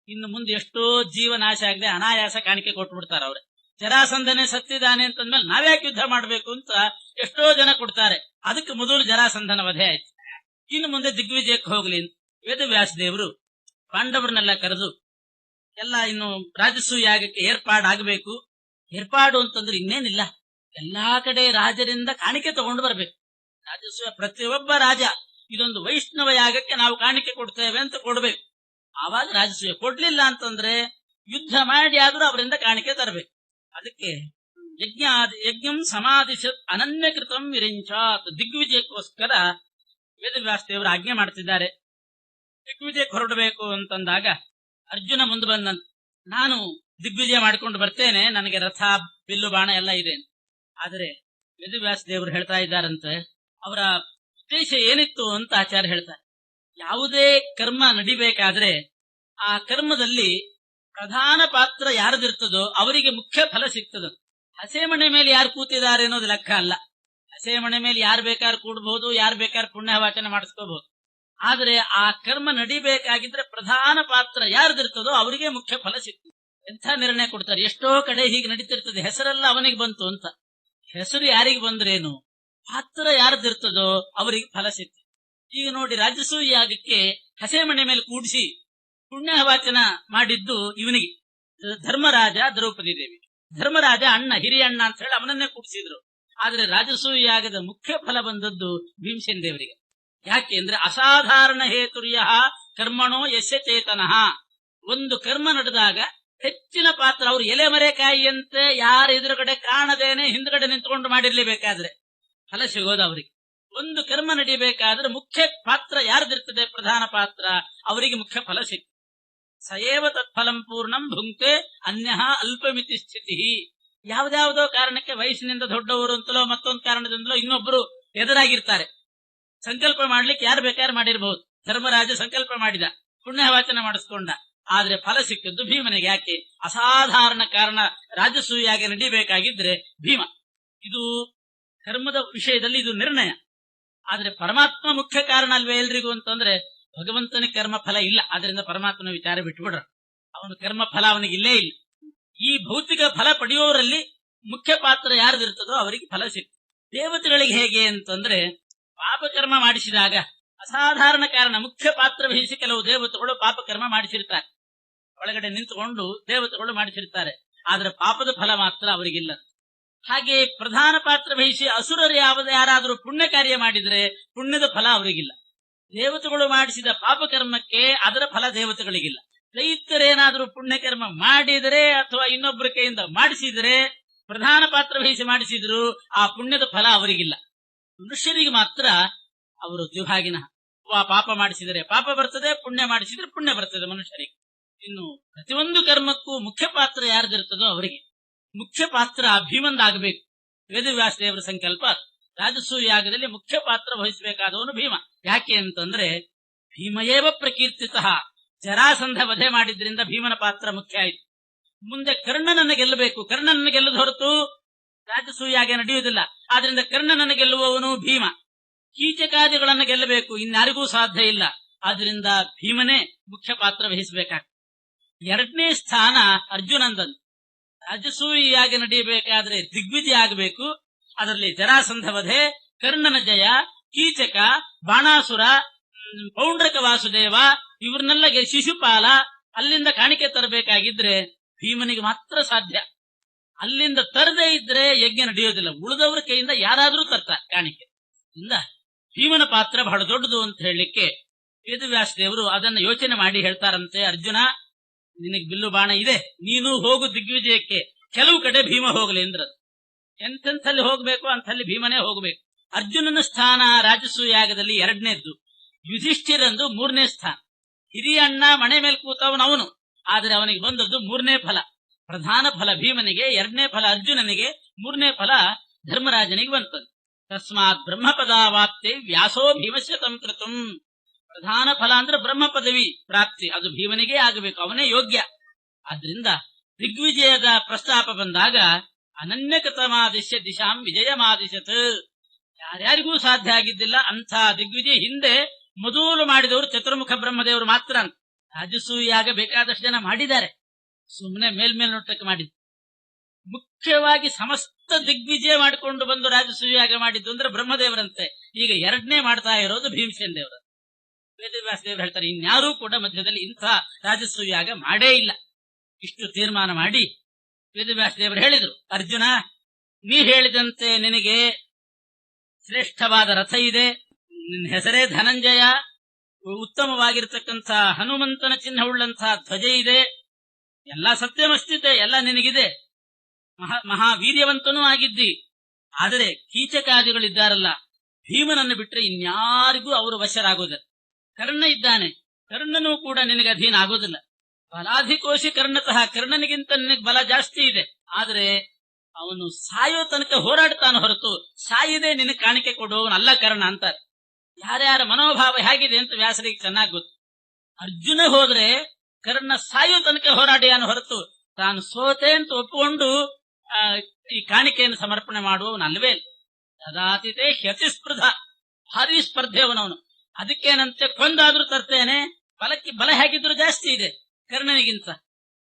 ಇನ್ನು ಮುಂದೆ ಎಷ್ಟೋ ಜೀವನಾಶ ಆಗದೆ ಅನಾಯಾಸ ಕಾಣಿಕೆ ಕೊಟ್ಟು ಬಿಡ್ತಾರೆ ಅವ್ರೆ. ಜರಾಸಂಧನೆ ಸತ್ತಿದ್ದಾನೆ ಅಂತಂದ್ಮೇಲೆ ನಾವ್ಯಾಕೆ ಯುದ್ಧ ಮಾಡ್ಬೇಕು ಅಂತ ಎಷ್ಟೋ ಜನ ಕೊಡ್ತಾರೆ. ಅದಕ್ಕೆ ಮೊದಲು ಜರಾಸಂಧನ ವಧೆ ಆಯ್ತು. ಇನ್ನು ಮುಂದೆ ದಿಗ್ವಿಜಯಕ್ಕೆ ಹೋಗ್ಲಿ ಅಂತ ವೇದವ್ಯಾಸ ದೇವರು ಪಾಂಡವರನ್ನೆಲ್ಲ ಕರೆದು ಎಲ್ಲ ಇನ್ನು ರಾಜಸೂಯಾಗಕ್ಕೆ ಏರ್ಪಾಡಾಗಬೇಕು. ಏರ್ಪಾಡು ಅಂತಂದ್ರೆ ಇನ್ನೇನಿಲ್ಲ, ಎಲ್ಲಾ ಕಡೆ ರಾಜರಿಂದ ಕಾಣಿಕೆ ತಗೊಂಡು ಬರ್ಬೇಕು. ರಾಜಸೂಯ ಪ್ರತಿಯೊಬ್ಬ ರಾಜ ಇದೊಂದು ವೈಷ್ಣವ ಯಾಗಕ್ಕೆ ನಾವು ಕಾಣಿಕೆ ಕೊಡ್ತೇವೆ ಅಂತ ಕೊಡ್ಬೇಕು. ಆವಾಗ ರಾಜಸೂಯ. ಕೊಡ್ಲಿಲ್ಲ ಅಂತಂದ್ರೆ ಯುದ್ಧ ಮಾಡಿ ಆದ್ರೂ ಅವರಿಂದ ಕಾಣಿಕೆ ತರಬೇಕು. ಅದಕ್ಕೆ ಯಜ್ಞಂ ಸಮಾಧಿಸ ಅನನ್ಯಕೃತಂ ವಿರಿಂಚಾತ್, ದಿಗ್ವಿಜಯಕ್ಕೋಸ್ಕರ ವೇದವ್ಯಾಸ ದೇವರು ಆಜ್ಞೆ ಮಾಡ್ತಿದ್ದಾರೆ. ದಿಗ್ವಿಜಯಕ್ಕೆ ಹೊರಡಬೇಕು ಅಂತಂದಾಗ ಅರ್ಜುನ ಮುಂದೆ ಬಂದಂತ, ನಾನು ದಿಗ್ವಿಜಯ ಮಾಡಿಕೊಂಡು ಬರ್ತೇನೆ, ನನಗೆ ರಥ ಬಿಲ್ಲು ಬಾಣ ಎಲ್ಲ ಇದೆ. ಆದರೆ ವೇದವ್ಯಾಸ ದೇವರು ಹೇಳ್ತಾ ಇದ್ದಾರಂತೆ, ಅವರ ಉದ್ದೇಶ ಏನಿತ್ತು ಅಂತ ಆಚಾರ್ಯ ಹೇಳ್ತಾರೆ. ಯಾವುದೇ ಕರ್ಮ ನಡಿಬೇಕಾದ್ರೆ ಆ ಕರ್ಮದಲ್ಲಿ ಪ್ರಧಾನ ಪಾತ್ರ ಯಾರದಿರ್ತದೋ ಅವರಿಗೆ ಮುಖ್ಯ ಫಲ ಸಿಗ್ತದ. ಹಸೆಮಣೆ ಮೇಲೆ ಯಾರು ಕೂತಿದ್ದಾರೆ ಅನ್ನೋದು ಲೆಕ್ಕ ಅಲ್ಲ. ಹಸೆಮಣೆ ಮೇಲೆ ಯಾರು ಬೇಕಾದ್ರೂ ಕೂಡಬಹುದು, ಯಾರು ಬೇಕಾದ್ರೂ ಪುಣ್ಯ ವಾಚನ ಮಾಡಿಸ್ಕೋಬಹುದು. ಆದ್ರೆ ಆ ಕರ್ಮ ನಡಿಬೇಕಾಗಿದ್ರೆ ಪ್ರಧಾನ ಪಾತ್ರ ಯಾರ್ದಿರ್ತದೋ ಅವರಿಗೆ ಮುಖ್ಯ ಫಲ ಸಿಗ್ತದೆ. ಎಂಥ ನಿರ್ಣಯ ಕೊಡ್ತಾರೆ. ಎಷ್ಟೋ ಕಡೆ ಹೀಗೆ ನಡೀತಿರ್ತದೆ, ಹೆಸರೆಲ್ಲ ಅವನಿಗೆ ಬಂತು ಅಂತ. ಹೆಸರು ಯಾರಿಗೆ ಬಂದ್ರೇನು, ಪಾತ್ರ ಯಾರ್ದಿರ್ತದೋ ಅವರಿಗೆ ಫಲ ಸಿಗ್ತದೆ. ಈಗ ನೋಡಿ, ರಾಜಸೂಯಾಗಕ್ಕೆ ಹಸೆಮಣೆ ಮೇಲೆ ಕೂಡಿಸಿ ಪುಣ್ಯ ವಾಚನ ಮಾಡಿದ್ದು ಇವನಿಗೆ, ಧರ್ಮರಾಜ ದ್ರೌಪದಿ ದೇವಿ. ಧರ್ಮರಾಜ ಅಣ್ಣ, ಹಿರಿಯ ಅಣ್ಣ ಅಂತ ಹೇಳಿ ಅವನನ್ನೇ ಕೂಡಿಸಿದ್ರು. ಆದ್ರೆ ರಾಜಸೂಯಾಗದ ಮುಖ್ಯ ಫಲ ಬಂದದ್ದು ಭೀಮಸೇನ ದೇವರಿಗೆ. ಯಾಕೆ ಅಂದ್ರೆ ಅಸಾಧಾರಣ ಹೇತುರ್ಯ ಕರ್ಮಣೋ ಯಸ್ಯ ಚೇತನಃ. ಒಂದು ಕರ್ಮ ನಡೆದಾಗ ಹೆಚ್ಚಿನ ಪಾತ್ರ ಅವರು ಎಲೆಮರೆಕಾಯಿಯಂತೆ ಯಾರ ಎದುರುಗಡೆ ಕಾಣದೇನೆ ಹಿಂದ್ಗಡೆ ನಿಂತ್ಕೊಂಡು ಮಾಡಿರ್ಲೇಬೇಕಾದ್ರೆ ಫಲ ಸಿಗೋದು ಅವರಿಗೆ. ಒಂದು ಕರ್ಮ ನಡಿಬೇಕಾದ್ರೆ ಮುಖ್ಯ ಪಾತ್ರ ಯಾರ್ದಿರ್ತದೆ, ಪ್ರಧಾನ ಪಾತ್ರ, ಅವರಿಗೆ ಮುಖ್ಯ ಫಲ ಸಿಗ್ತದೆ. ಸಯೇವ ತತ್ಫಲಂ ಪೂರ್ಣಂ ಭುಂಕ್ತೆ ಅನ್ಯಃ ಅಲ್ಪಮಿತಿ ಸ್ಥಿತಿ. ಯಾವ್ದಾವುದೋ ಕಾರಣಕ್ಕೆ ವಯಸ್ಸಿನಿಂದ ದೊಡ್ಡವರು ಅಂತಲೋ ಮತ್ತೊಂದು ಕಾರಣದಿಂದಲೋ ಇನ್ನೊಬ್ಬರು ಎದುರಾಗಿರ್ತಾರೆ. ಸಂಕಲ್ಪ ಮಾಡ್ಲಿಕ್ಕೆ ಯಾರು ಬೇಕಾದ್ರೂ ಮಾಡಿರ್ಬಹುದು. ಧರ್ಮರಾಜ ಸಂಕಲ್ಪ ಮಾಡಿದ, ಪುಣ್ಯವಾಚನ ಮಾಡಿಸ್ಕೊಂಡ, ಆದ್ರೆ ಫಲ ಸಿಕ್ಕಿದ್ದು ಭೀಮನಿಗೆ. ಯಾಕೆ? ಅಸಾಧಾರಣ ಕಾರಣ. ರಾಜಸೂಯಾಗಿ ನಡಿಬೇಕಾಗಿದ್ರೆ ಭೀಮ. ಇದು ಕರ್ಮದ ವಿಷಯದಲ್ಲಿ ಇದು ನಿರ್ಣಯ. ಆದ್ರೆ ಪರಮಾತ್ಮ ಮುಖ್ಯ ಕಾರಣ ಅಲ್ವೇ ಎಲ್ರಿಗೂ ಅಂತಂದ್ರೆ ಭಗವಂತನ ಕರ್ಮ ಫಲ ಇಲ್ಲ. ಆದ್ರಿಂದ ಪರಮಾತ್ಮನ ವಿಚಾರ ಬಿಟ್ಬಿಡ್ರ. ಅವನ ಕರ್ಮ ಫಲ ಅವನಿಗೆ ಇಲ್ಲೇ ಇಲ್ಲ. ಈ ಭೌತಿಕ ಫಲ ಪಡೆಯುವವರಲ್ಲಿ ಮುಖ್ಯ ಪಾತ್ರ ಯಾರ್ದಿರ್ತದೋ ಅವರಿಗೆ ಫಲ ಸಿಗ್ತದೆ. ದೇವತೆಗಳಿಗೆ ಹೇಗೆ ಅಂತಂದ್ರೆ, ಪಾಪಕರ್ಮ ಮಾಡಿಸಿದಾಗ ಅಸಾಧಾರಣ ಕಾರಣ ಮುಖ್ಯ ಪಾತ್ರ ವಹಿಸಿ ಕೆಲವು ದೇವತೆಗಳು ಪಾಪಕರ್ಮ ಮಾಡಿಸಿರ್ತಾರೆ. ಒಳಗಡೆ ನಿಂತುಕೊಂಡು ದೇವತೆಗಳು ಮಾಡಿಸಿರ್ತಾರೆ, ಆದ್ರೆ ಪಾಪದ ಫಲ ಮಾತ್ರ ಅವರಿಗಿಲ್ಲ. ಹಾಗೆ ಪ್ರಧಾನ ಪಾತ್ರ ವಹಿಸಿ ಅಸುರರು ಯಾರಾದರೂ ಪುಣ್ಯ ಕಾರ್ಯ ಮಾಡಿದ್ರೆ ಪುಣ್ಯದ ಫಲ ಅವರಿಗಿಲ್ಲ. ದೇವತೆಗಳು ಮಾಡಿಸಿದ ಪಾಪಕರ್ಮಕ್ಕೆ ಅದರ ಫಲ ದೇವತೆಗಳಿಗಿಲ್ಲ. ದೈತ್ಯರೇನಾದರೂ ಪುಣ್ಯಕರ್ಮ ಮಾಡಿದರೆ ಅಥವಾ ಇನ್ನೊಬ್ಬರ ಕೈಯಿಂದ ಮಾಡಿಸಿದರೆ, ಪ್ರಧಾನ ಪಾತ್ರ ವಹಿಸಿ ಮಾಡಿಸಿದ್ರು, ಆ ಪುಣ್ಯದ ಫಲ ಅವರಿಗಿಲ್ಲ. ಮನುಷ್ಯರಿಗೆ ಮಾತ್ರ ಅವರು ದ್ವಿಭಾಗಿನ. ಪಾಪ ಮಾಡಿಸಿದರೆ ಪಾಪ ಬರ್ತದೆ, ಪುಣ್ಯ ಮಾಡಿಸಿದ್ರೆ ಪುಣ್ಯ ಬರ್ತದೆ ಮನುಷ್ಯರಿಗೆ. ಇನ್ನು ಪ್ರತಿಯೊಂದು ಕರ್ಮಕ್ಕೂ ಮುಖ್ಯ ಪಾತ್ರ ಯಾರ್ದಿರ್ತದೋ ಅವರಿಗೆ. ಮುಖ್ಯ ಪಾತ್ರ ಭೀಮಂದಾಗಬೇಕು. ವೇದವ್ಯಾಸ ದೇವರ ಸಂಕಲ್ಪ, ರಾಜಸೂಯ ಯಾಗದಲ್ಲಿ ಮುಖ್ಯ ಪಾತ್ರ ವಹಿಸಬೇಕಾದವನು ಭೀಮ. ಯಾಕೆ ಅಂತಂದ್ರೆ, ಭೀಮಯೇವ ಪ್ರಕೀರ್ತಿತಃ, ಜರಾಸಂಧ ವಧೆ ಮಾಡಿದ್ರಿಂದ ಭೀಮನ ಪಾತ್ರ ಮುಖ್ಯ ಆಯಿತು. ಮುಂದೆ ಕರ್ಣನನ್ನು ಗೆಲ್ಲಬೇಕು. ಕರ್ಣನನ್ನು ಗೆಲ್ಲದ ಹೊರತು ರಾಜಸೂಯ ಯಾಗ ನಡೆಯುವುದಿಲ್ಲ. ಆದ್ರಿಂದ ಕರ್ಣನನ್ನು ಗೆಲ್ಲುವವನು ಭೀಮ. ಕೀಚಕಾದಿಗಳನ್ನು ಗೆಲ್ಲಬೇಕು, ಇನ್ಯಾರಿಗೂ ಸಾಧ್ಯ ಇಲ್ಲ. ಆದ್ರಿಂದ ಭೀಮನೇ ಮುಖ್ಯ ಪಾತ್ರ ವಹಿಸಬೇಕಾಗ್ತದೆ. ಎರಡನೇ ಸ್ಥಾನ ಅರ್ಜುನಂದನ್. ರಾಜಸೂಯ ಯಾಗ ನಡೆಯಬೇಕಾದ್ರೆ ದಿಗ್ವಿಜಯ ಆಗಬೇಕು. ಅದರಲ್ಲಿ ಜರಾಸಂಧ ವಧೆ, ಕರ್ಣನ ಜಯ, ಕೀಚಕ, ಬಾಣಾಸುರ, ಪೌಂಡ್ರಕ ವಾಸುದೇವ ಇವ್ರನ್ನೆಲ್ಲ ಶಿಶುಪಾಲ ಅಲ್ಲಿಂದ ಕಾಣಿಕೆ ತರಬೇಕಾಗಿದ್ರೆ ಭೀಮನಿಗೆ ಮಾತ್ರ ಸಾಧ್ಯ. ಅಲ್ಲಿಂದ ತರದೇ ಇದ್ರೆ ಯಜ್ಞ ನಡೆಯೋದಿಲ್ಲ. ಉಳಿದವರ ಕೈಯಿಂದ ಯಾರಾದ್ರೂ ತರ್ತಾರೆ ಕಾಣಿಕೆ. ಇಂದ ಭೀಮನ ಪಾತ್ರ ಬಹಳ ದೊಡ್ಡದು ಅಂತ ಹೇಳಲಿಕ್ಕೆ ವೇದವ್ಯಾಸ ದೇವರು ಅದನ್ನ ಯೋಚನೆ ಮಾಡಿ ಹೇಳ್ತಾರಂತೆ, ಅರ್ಜುನ ನಿನಗೆ ಬಿಲ್ಲು ಬಾಣ ಇದೆ, ನೀನು ಹೋಗು ದಿಗ್ವಿಜಯಕ್ಕೆ. ಕೆಲವು ಕಡೆ ಭೀಮ ಹೋಗಲಿ ಅಂದ್ರ, ಎಂತೆಂಥಲ್ಲಿ ಹೋಗ್ಬೇಕು ಅಂತಲ್ಲಿ ಭೀಮನೇ ಹೋಗ್ಬೇಕು. ಅರ್ಜುನನ ಸ್ಥಾನ ರಾಜಸೂಯ ಯಾಗದಲ್ಲಿ ಎರಡನೇದ್ದು, ಯುಧಿಷ್ಠಿರಂದು ಮೂರನೇ ಸ್ಥಾನ. ಹಿರಿಯ ಅಣ್ಣ ಮನೆ ಮೇಲೆ ಕೂತವನು ಅವನು, ಆದ್ರೆ ಅವನಿಗೆ ಬಂದದ್ದು ಮೂರನೇ ಫಲ. ಪ್ರಧಾನ ಫಲ ಭೀಮನಿಗೆ, ಎರಡನೇ ಫಲ ಅರ್ಜುನನಿಗೆ, ಮೂರನೇ ಫಲ ಧರ್ಮರಾಜನಿಗೆ ಬಂತದ್ದು. ತಸ್ಮಾತ್ ಬ್ರಹ್ಮಪದಾವಾಪ್ತಿ ವ್ಯಾಸೋ ಭೀಮಸ್ಯ ತಂಕೃತಂ. ಪ್ರಧಾನ ಫಲ ಅಂದ್ರೆ ಬ್ರಹ್ಮ ಪದವಿ ಪ್ರಾಪ್ತಿ, ಅದು ಭೀಮನಿಗೆ ಆಗಬೇಕು, ಅವನೇ ಯೋಗ್ಯ. ಆದ್ರಿಂದ ದಿಗ್ವಿಜಯದ ಪ್ರಸ್ತಾಪ ಬಂದಾಗ ಅನನ್ಯಕತಮಾದಿಶ್ಯ ದಿಶಾಂ ವಿಜಯಮಾದಿಶತ್, ಯಾರ್ಯಾರಿಗೂ ಸಾಧ್ಯ ಆಗಿದ್ದಿಲ್ಲ ಅಂಥ ದಿಗ್ವಿಜಯ ಹಿಂದೆ ಮೊದಲು ಮಾಡಿದವರು ಚತುರ್ಮುಖ ಬ್ರಹ್ಮದೇವರು ಮಾತ್ರ. ರಾಜಸೂಯಾಗ ಬೇಕಾದಷ್ಟು ಜನ ಮಾಡಿದ್ದಾರೆ, ಸುಮ್ಮನೆ ಮೇಲ್ಮೇಲ್ನೋಟಕ್ಕೆ ಮಾಡಿದ್ರು. ಮುಖ್ಯವಾಗಿ ಸಮಸ್ತ ದಿಗ್ವಿಜಯ ಮಾಡಿಕೊಂಡು ಬಂದು ರಾಜಸೂಯಾಗ ಮಾಡಿದ್ದು ಅಂದ್ರೆ ಬ್ರಹ್ಮದೇವರಂತೆ. ಈಗ ಎರಡನೇ ಮಾಡ್ತಾ ಇರೋದು ಭೀಮಸೇನ ದೇವರು. ವೇದವ್ಯಾಸ ದೇವರು ಹೇಳ್ತಾರೆ, ಇನ್ಯಾರೂ ಕೂಡ ಮಧ್ಯದಲ್ಲಿ ಇಂಥ ರಾಜಸೂಯಾಗ ಮಾಡೇ ಇಲ್ಲ. ಇಷ್ಟು ತೀರ್ಮಾನ ಮಾಡಿ ವೇದವ್ಯಾಸ ದೇವರು ಹೇಳಿದ್ರು, ಅರ್ಜುನ ನೀ ಹೇಳಿದಂತೆ ನಿನಗೆ ಶ್ರೇಷ್ಠವಾದ ರಥ ಇದೆ, ನಿನ್ನ ಹೆಸರೇ ಧನಂಜಯ, ಉತ್ತಮವಾಗಿರ್ತಕ್ಕಂಥ ಹನುಮಂತನ ಚಿಹ್ನವುಳ್ಳಂತಹ ಧ್ವಜ ಇದೆ, ಎಲ್ಲ ಸತ್ಯಮಸ್ತಿದೆ, ಎಲ್ಲ ನಿನಗಿದೆ, ಮಹಾವೀರ್ಯವಂತನೂ ಆಗಿದ್ದಿ. ಆದರೆ ಕೀಚಕಾದಿಗಳಿದ್ದಾರಲ್ಲ, ಭೀಮನನ್ನು ಬಿಟ್ಟರೆ ಇನ್ಯಾರಿಗೂ ಅವರು ವಶರಾಗೋದಿಲ್ಲ. ಕರ್ಣ ಇದ್ದಾನೆ, ಕರ್ಣನೂ ಕೂಡ ನಿನಗೆ ಅಧೀನ ಆಗೋದಿಲ್ಲ. ಬಲಾಧಿಕೋಶಿ ಕರ್ಣತಃ, ಕರ್ಣನಿಗಿಂತ ನಿನಗೆ ಬಲ ಜಾಸ್ತಿ ಇದೆ. ಆದರೆ ಅವನು ಸಾಯೋ ತನಕ ಹೋರಾಡ್ತಾನೆ ಹೊರತು ಸಾಯದೆ ನಿನಗೆ ಕಾಣಿಕೆ ಕೊಡುವವನಲ್ಲ ಕರ್ಣ ಅಂತಾರೆ. ಯಾರ್ಯಾರ ಮನೋಭಾವ ಹೇಗಿದೆ ಅಂತ ವ್ಯಾಸರಿಗೆ ಚೆನ್ನಾಗಿ ಗೊತ್ತು. ಅರ್ಜುನ ಹೋದ್ರೆ ಕರ್ಣ ಸಾಯೋ ತನಕ ಹೋರಾಡಿಯಾನ ಹೊರತು ತಾನು ಸೋತೆ ಅಂತ ಒಪ್ಪಿಕೊಂಡು ಈ ಕಾಣಿಕೆಯನ್ನು ಸಮರ್ಪಣೆ ಮಾಡುವವನಲ್ವೇ ಇಲ್ಲ. ತದಾತಿತೆ ಹ್ಯತಿಸ್ಪೃಧ, ಭಾರಿ ಸ್ಪರ್ಧೆ ಅವನವನು. ಅದಕ್ಕೇನಂತೆ ಕೊಂದಾದ್ರೂ ತರ್ತೇನೆ, ಬಲಕ್ಕೆ ಬಲ ಹೇಗಿದ್ರು ಜಾಸ್ತಿ ಇದೆ ಕರ್ಣನಿಗಿಂತ,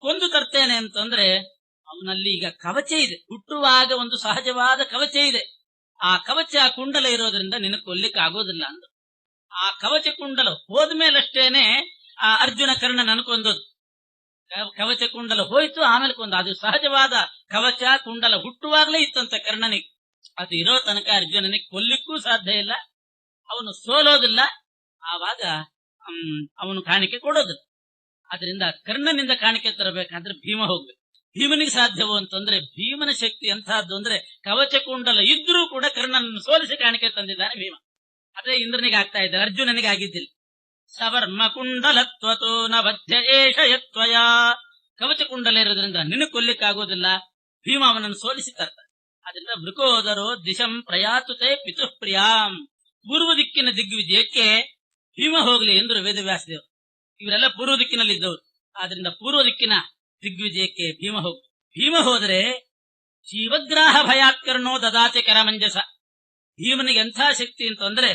ಕೊಂದು ತರ್ತೇನೆ ಅಂತಂದ್ರೆ ಅವನಲ್ಲಿ ಈಗ ಕವಚ ಇದೆ. ಹುಟ್ಟುವಾಗ ಒಂದು ಸಹಜವಾದ ಕವಚ ಇದೆ. ಆ ಕವಚ ಕುಂಡಲ ಇರೋದ್ರಿಂದ ನಿನಗೆ ಕೊಲ್ಲಿಕ್ಕೆ ಆಗೋದಿಲ್ಲ ಅಂದ್ರು. ಆ ಕವಚ ಕುಂಡಲ ಹೋದ್ಮೇಲಷ್ಟೇನೆ ಆ ಅರ್ಜುನ ಕರ್ಣನನ್ನು ಕೊಂದದ್ದು. ಕವಚ ಕುಂಡಲ ಹೋಯ್ತು, ಆಮೇಲೆ ಕೊಂದ. ಅದು ಸಹಜವಾದ ಕವಚ ಕುಂಡಲ ಹುಟ್ಟುವಾಗಲೇ ಇತ್ತಂತ ಕರ್ಣನಿಗೆ. ಅದು ಇರೋ ತನಕ ಅರ್ಜುನನಿಗೆ ಕೊಲ್ಲಿಕ್ಕೂ ಸಾಧ್ಯ ಇಲ್ಲ, ಅವನು ಸೋಲೋದಿಲ್ಲ, ಆವಾಗ ಅವನು ಕಾಣಿಕೆ ಕೊಡೋದಿಲ್ಲ. ಆದ್ರಿಂದ ಕರ್ಣನಿಂದ ಕಾಣಿಕೆ ತರಬೇಕಾದ್ರೆ ಭೀಮ ಹೋಗ್ಬೇಕು. ಭೀಮನಿಗೆ ಸಾಧ್ಯವೋ ಅಂತಂದ್ರೆ ಭೀಮನ ಶಕ್ತಿ ಎಂತಹದ್ದು ಅಂದ್ರೆ ಕವಚ ಕುಂಡಲ ಇದ್ರೂ ಕೂಡ ಕರ್ಣನನ್ನು ಸೋಲಿಸಿ ಕಾಣಿಕೆ ತಂದಿದ್ದಾನೆ ಭೀಮ. ಅದೇ ಇಂದ್ರನಿಗೆ ಆಗ್ತಾ ಇದೆ, ಅರ್ಜುನನಿಗೆ ಆಗಿದ್ದಿಲ್ಲ. ಸವರ್ಮ ಕುಂಡಲತ್ವತೋ ನ ಬದ್ಧ ಏಷ ಯತ್ವಯ. ಕವಚ ಕುಂಡಲ ಇರೋದ್ರಿಂದ ನಿನಗೆ ಕೊಲ್ಲಿಕ್ಕಾಗೋದಿಲ್ಲ, ಭೀಮ ಅವನನ್ನು ಸೋಲಿಸಿ ತರ್ತಾನೆ. ಅದರಿಂದ ವೃಕೋದರೋ ದಿಶಂ ಪ್ರಯಾತುತೆ ಪಿತುಃ ಪ್ರಿಯಾಂ. ಪೂರ್ವ ದಿಕ್ಕಿನ ದಿಗ್ವಿಜಯಕ್ಕೆ ಭೀಮ ಹೋಗ್ಲಿ ಎಂದ್ರು ವೇದವ್ಯಾಸದೇವರು. ಇವರೆಲ್ಲ ಪೂರ್ವ ದಿಕ್ಕಿನಲ್ಲಿದ್ದವರು, ಆದ್ರಿಂದ ಪೂರ್ವ ದಿಕ್ಕಿನ ದಿಗ್ವಿಜಯಕ್ಕೆ ಭೀಮ ಹೋಗ್ಲಿ. ಭೀಮ ಹೋದರೆ ಜೀವಗ್ರಾಹ ಭಯಾತ್ಕರ್ಣೋ ದದಾತಿ ಕರಮಂಜಸ. ಭೀಮನಿಗೆ ಎಂಥ ಶಕ್ತಿ ಅಂತಂದ್ರೆ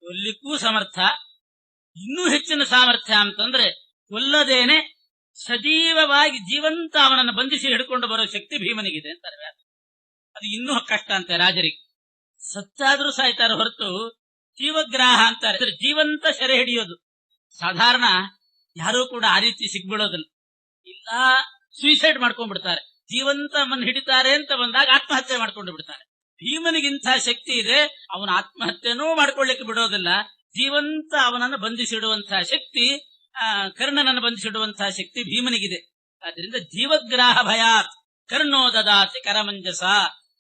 ಕೊಲ್ಲಿಕ್ಕೂ ಸಮರ್ಥ, ಇನ್ನೂ ಹೆಚ್ಚಿನ ಸಾಮರ್ಥ್ಯ ಅಂತಂದ್ರೆ ಕೊಲ್ಲದೇನೆ ಸಜೀವವಾಗಿ ಜೀವಂತ ಅವನನ್ನು ಬಂಧಿಸಿ ಹಿಡ್ಕೊಂಡು ಬರೋ ಶಕ್ತಿ ಭೀಮನಿಗಿದೆ ಅಂತಾರೆ ವ್ಯಾಸ. ಅದು ಇನ್ನೂ ಕಷ್ಟ ಅಂತೆ ರಾಜರಿಗೆ. ಸತ್ತಾದ್ರೂ ಸಾಯ್ತಾರೆ ಹೊರತು ಜೀವಗ್ರಾಹ ಅಂತಾರೆ, ಜೀವಂತ ಸೆರೆ ಹಿಡಿಯೋದು. ಸಾಧಾರಣ ಯಾರೂ ಕೂಡ ಆ ರೀತಿ ಸಿಗ್ಬಿಡೋದಿಲ್ಲ, ಇಲ್ಲ ಸೂಸೈಡ್ ಮಾಡ್ಕೊಂಡ್ಬಿಡ್ತಾರೆ. ಜೀವಂತವನ್ನು ಹಿಡಿತಾರೆ ಅಂತ ಬಂದಾಗ ಆತ್ಮಹತ್ಯೆ ಮಾಡ್ಕೊಂಡು ಬಿಡ್ತಾರೆ. ಭೀಮನಿಗಿಂತ ಶಕ್ತಿ ಇದೆ, ಅವನ ಆತ್ಮಹತ್ಯೆನೂ ಮಾಡ್ಕೊಳ್ಳಿಕ್ಕೆ ಬಿಡೋದಿಲ್ಲ. ಜೀವಂತ ಅವನನ್ನು ಬಂಧಿಸಿಡುವಂತಹ ಶಕ್ತಿ, ಕರ್ಣನನ್ನು ಬಂಧಿಸಿಡುವಂತಹ ಶಕ್ತಿ ಭೀಮನಿಗಿದೆ. ಆದ್ರಿಂದ ಜೀವಗ್ರಾಹ ಭಯಾತ್ ಕರ್ಣೋ ದದಾತಿ ಕರಮಂಜಸ.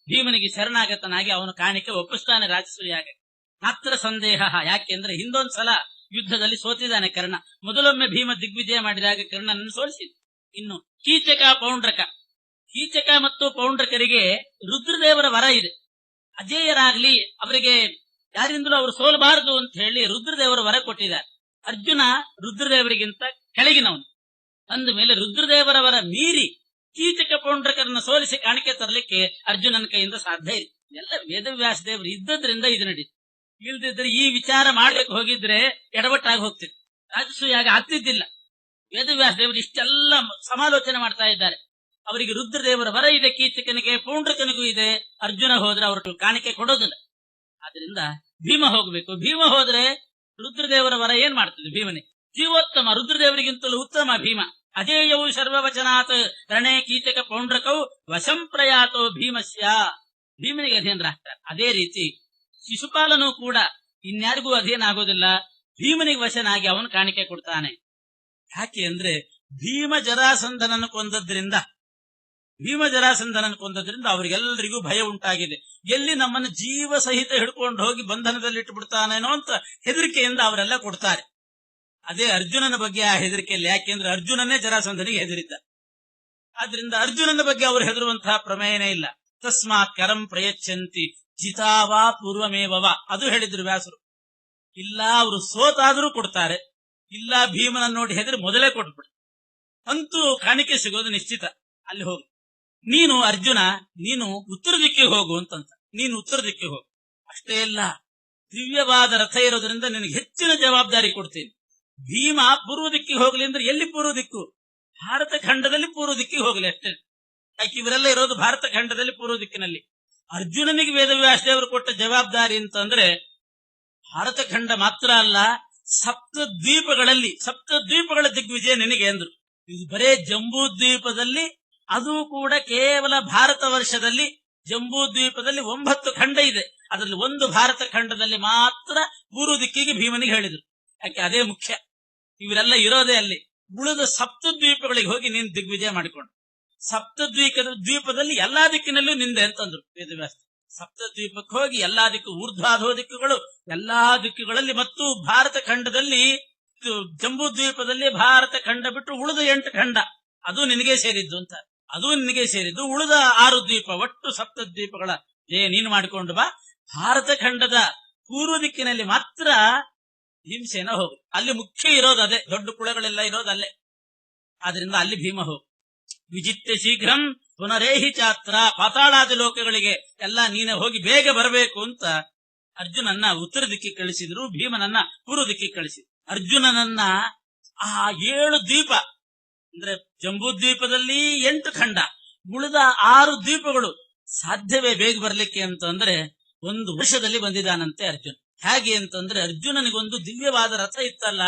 ಭೀಮನಿಗೆ ಶರಣಾಗತನಾಗಿ ಅವನು ಕಾಣಿಕೆ ಒಪ್ಪಿಸ್ತಾನೆ ರಾಜಸೂಯಾಗ. ಮಾತ್ರ ಸಂದೇಹ, ಯಾಕೆಂದ್ರೆ ಹಿಂದೊಂದ್ಸಲ ಯುದ್ಧದಲ್ಲಿ ಸೋತಿದ್ದಾನೆ ಕರ್ಣ. ಮೊದಲೊಮ್ಮೆ ಭೀಮ ದಿಗ್ವಿಜಯ ಮಾಡಿದಾಗ ಕರ್ಣನನ್ನು ಸೋಲಿಸಿದ. ಇನ್ನು ಕೀಚಕ ಪೌಂಡ್ರಕ, ಕೀಚಕ ಮತ್ತು ಪೌಂಡ್ರಕರಿಗೆ ರುದ್ರದೇವರ ವರ ಇದೆ. ಅಜೇಯರಾಗ್ಲಿ, ಅವರಿಗೆ ಯಾರಿಂದಲೂ ಅವರು ಸೋಲಬಾರದು ಅಂತ ಹೇಳಿ ರುದ್ರದೇವರ ವರ ಕೊಟ್ಟಿದ್ದಾರೆ. ಅರ್ಜುನ ರುದ್ರದೇವರಿಗಿಂತ ಕೆಳಗಿನವನು. ಅಂದ ಮೇಲೆ ರುದ್ರದೇವರ ವರ ಮೀರಿ ಕೀಚಕ ಪೌಂಡ್ರಕರನ್ನು ಸೋಲಿಸಿ ಕಾಣಿಕೆ ತರಲಿಕ್ಕೆ ಅರ್ಜುನನ ಕೈಯಿಂದ ಸಾಧ್ಯ ಇಲ್ಲ. ಎಲ್ಲ ವೇದವ್ಯಾಸ ದೇವರು ಇದ್ದದ್ರಿಂದ ಇದು ನಡೀತು. ಇಲ್ದಿದ್ರೆ ಈ ವಿಚಾರ ಮಾಡ್ಲಿಕ್ಕೆ ಹೋಗಿದ್ರೆ ಎಡವಟ್ಟಾಗಿ ಹೋಗ್ತಿತ್ತು, ರಾಜಸೂಯಾಗ ಆಗ್ತಿದ್ದಿಲ್ಲ. ವೇದವ್ಯಾಸ ದೇವರು ಇಷ್ಟೆಲ್ಲ ಸಮಾಲೋಚನೆ ಮಾಡ್ತಾ ಇದ್ದಾರೆ. ಅವರಿಗೆ ರುದ್ರದೇವರ ವರ ಇದೆ, ಕೀಚಕನಿಗೆ ಪೌಂಡ್ರಕನಿಗೂ ಇದೆ. ಅರ್ಜುನ ಹೋದ್ರೆ ಅವರು ಕಾಣಿಕೆ ಕೊಡೋದಿಲ್ಲ. ಆದ್ರಿಂದ ಭೀಮ ಹೋಗ್ಬೇಕು. ಭೀಮ ಹೋದ್ರೆ ರುದ್ರದೇವರ ವರ ಏನ್ ಮಾಡ್ತದೆ ಭೀಮನಿಗೆ? ಜೀವೋತ್ತಮ, ರುದ್ರದೇವರಿಗಿಂತಲೂ ಉತ್ತಮ ಭೀಮ. ಅಜೇಯವು ಸರ್ವವಚನಾತ್ ರಣೇ ಕೀಚಕ ಪೌಂಡ್ರಕವು ವಶಂ ಪ್ರಯಾತೋ ಭೀಮಸ್ಯ. ಭೀಮನಿಗೆ ಅಧೀನರಾಗ್ತಾರೆ. ಅದೇ ರೀತಿ ಶಿಶುಪಾಲನೂ ಕೂಡ ಇನ್ಯಾರಿಗೂ ಅಧೀನ ಆಗೋದಿಲ್ಲ, ಭೀಮನಿಗೆ ವಶನಾಗಿ ಅವನು ಕಾಣಿಕೆ ಕೊಡ್ತಾನೆ. ಯಾಕೆ ಅಂದ್ರೆ ಭೀಮ ಜರಾಸಂಧನನ್ನು ಕೊಂದದ್ರಿಂದ ಅವರಿಗೆಲ್ಲರಿಗೂ ಭಯ ಉಂಟಾಗಿದೆ. ಎಲ್ಲಿ ನಮ್ಮನ್ನು ಜೀವ ಸಹಿತ ಹಿಡ್ಕೊಂಡು ಹೋಗಿ ಬಂಧನದಲ್ಲಿ ಇಟ್ಟು ಬಿಡ್ತಾನೇನೋ ಅಂತ ಹೆದರಿಕೆಯಿಂದ ಅವರೆಲ್ಲ ಕೊಡ್ತಾರೆ. ಅದೇ ಅರ್ಜುನನ ಬಗ್ಗೆ ಆ ಹೆದರಿಕೆಯಲ್ಲಿ, ಯಾಕೆಂದ್ರೆ ಅರ್ಜುನನೇ ಜರಾಸಂಧನಿಗೆ ಹೆದರಿದ್ದ. ಆದ್ರಿಂದ ಅರ್ಜುನನ ಬಗ್ಗೆ ಅವರು ಹೆದರುವಂತಹ ಪ್ರಮೇಯನೇ ಇಲ್ಲ. ತಸ್ಮಾತ್ ಕರಂ ಪ್ರಯಚ್ಛಂತಿ ಜಿತಾವಾ ಪೂರ್ವಮೇವವ, ಅದು ಹೇಳಿದ್ರು ವ್ಯಾಸರು. ಇಲ್ಲ ಅವರು ಸೋತಾದ್ರೂ ಕೊಡ್ತಾರೆ, ಇಲ್ಲ ಭೀಮನನ್ನು ನೋಡಿ ಹೆದರಿ ಮೊದಲೇ ಕೊಟ್ಬಿಡು, ಅಂತೂ ಕಾಣಿಕೆ ಸಿಗೋದು ನಿಶ್ಚಿತ. ಅಲ್ಲಿ ಹೋಗು ನೀನು ಅರ್ಜುನ, ನೀನು ಉತ್ತರ ದಿಕ್ಕಿಗೆ ಹೋಗು ಅಂತಂತ. ನೀನು ಉತ್ತರ ದಿಕ್ಕಿಗೆ ಹೋಗು, ಅಷ್ಟೇ ಅಲ್ಲ ದಿವ್ಯವಾದ ರಥ ಇರೋದ್ರಿಂದ ನಿನಗೆ ಹೆಚ್ಚಿನ ಜವಾಬ್ದಾರಿ ಕೊಡ್ತೀನಿ. ಭೀಮ ಪೂರ್ವ ದಿಕ್ಕಿಗೆ ಹೋಗ್ಲಿ ಅಂದ್ರೆ ಎಲ್ಲಿ ಪೂರ್ವ ದಿಕ್ಕು? ಭಾರತ ಖಂಡದಲ್ಲಿ ಪೂರ್ವ ದಿಕ್ಕಿಗೆ ಹೋಗ್ಲಿ ಅಷ್ಟೇ. ಯಾಕೆ ಇವರೆಲ್ಲ ಇರೋದು ಭಾರತ ಖಂಡದಲ್ಲಿ ಪೂರ್ವ ದಿಕ್ಕಿನಲ್ಲಿ. ಅರ್ಜುನನಿಗೆ ವೇದವ್ಯಾಸ ದೇವರು ಕೊಟ್ಟ ಜವಾಬ್ದಾರಿ ಅಂತಂದ್ರೆ ಭಾರತ ಖಂಡ ಮಾತ್ರ ಅಲ್ಲ, ಸಪ್ತದ್ವೀಪಗಳ ದಿಗ್ವಿಜಯ ನಿನಗೆ ಅಂದ್ರು. ಇದು ಬರೇ ಜಂಬೂ ದ್ವೀಪದಲ್ಲಿ, ಅದು ಕೂಡ ಕೇವಲ ಭಾರತ ವರ್ಷದಲ್ಲಿ ಜಂಬೂ ದ್ವೀಪದಲ್ಲಿ 9 ಖಂಡ ಇದೆ. ಅದರಲ್ಲಿ ಒಂದು ಭಾರತ ಖಂಡದಲ್ಲಿ ಮಾತ್ರ ಪೂರ್ವ ದಿಕ್ಕಿಗೆ ಭೀಮನಿಗೆ ಹೇಳಿದ್ರು. ಯಾಕೆ ಅದೇ ಮುಖ್ಯ, ಇವರೆಲ್ಲ ಇರೋದೇ ಅಲ್ಲಿ. ಉಳಿದ ಸಪ್ತದ್ವೀಪಗಳಿಗೆ ಹೋಗಿ ನೀನು ದಿಗ್ವಿಜಯ ಮಾಡಿಕೊಂಡು, ದ್ವೀಪದಲ್ಲಿ ಎಲ್ಲಾ ದಿಕ್ಕಿನಲ್ಲೂ ನಿಂದೆ ಅಂತಂದ್ರು ವೇದವ್ಯಾಸ. ಸಪ್ತದ್ವೀಪಕ್ಕೆ ಹೋಗಿ ಎಲ್ಲಾ ದಿಕ್ಕು, ಊರ್ಧ್ವಾಧೋ ದಿಕ್ಕುಗಳು ಎಲ್ಲಾ ದಿಕ್ಕುಗಳಲ್ಲಿ, ಮತ್ತು ಭಾರತ ಖಂಡದಲ್ಲಿ ಜಂಬೂ ದ್ವೀಪದಲ್ಲಿ ಭಾರತ ಖಂಡ ಬಿಟ್ಟು ಉಳಿದ 8 ಖಂಡ ಅದು ನಿನಗೆ ಸೇರಿದ್ದು ಅಂತ. ಅದು ನಿನಗೆ ಸೇರಿದ್ದು. ಉಳಿದ 6 ದ್ವೀಪ, ಒಟ್ಟು ಸಪ್ತದ್ವೀಪಗಳ ನೀನು ಮಾಡಿಕೊಂಡು ಬಾ. ಭಾರತ ಖಂಡದ ಪೂರ್ವ ದಿಕ್ಕಿನಲ್ಲಿ ಮಾತ್ರ ಭೀಮಸೇನ ಹೋಗು. ಅಲ್ಲಿ ಮುಖ್ಯ ಇರೋದು ಅದೇ, ದೊಡ್ಡ ಕುಳಗಳೆಲ್ಲ ಇರೋದು ಅಲ್ಲೇ. ಆದ್ರಿಂದ ಅಲ್ಲಿ ಭೀಮ ಹೋಗು. ವಿಜಿತ್ಯ ಶೀಘ್ರಂ ಪುನರೇಹಿ ಚಾತ್ರ, ಪಾತಾಳಾದಿ ಲೋಕಗಳಿಗೆ ಎಲ್ಲ ನೀನೆ ಹೋಗಿ ಬೇಗ ಬರಬೇಕು ಅಂತ ಅರ್ಜುನನ್ನ ಉತ್ತರ ದಿಕ್ಕಿಗೆ ಕಳಿಸಿದ್ರು, ಭೀಮನನ್ನ ಪೂರ್ವ ದಿಕ್ಕಿಗೆ ಕಳಿಸಿದ್ರು. ಅರ್ಜುನನನ್ನ ಆ 7 ದ್ವೀಪ ಅಂದ್ರೆ ಜಂಬೂ ದ್ವೀಪದಲ್ಲಿ 8 ಖಂಡ, ಉಳಿದ 6 ದ್ವೀಪಗಳು ಸಾಧ್ಯವೇ ಬೇಗ ಬರ್ಲಿಕ್ಕೆ ಅಂತಂದ್ರೆ 1 ವರ್ಷದಲ್ಲಿ ಬಂದಿದ್ದಾನಂತೆ ಅರ್ಜುನ್. ಹೇಗೆ ಅಂತಂದ್ರೆ ಅರ್ಜುನನಿಗೊಂದು ದಿವ್ಯವಾದ ರಥ ಇತ್ತಲ್ಲ,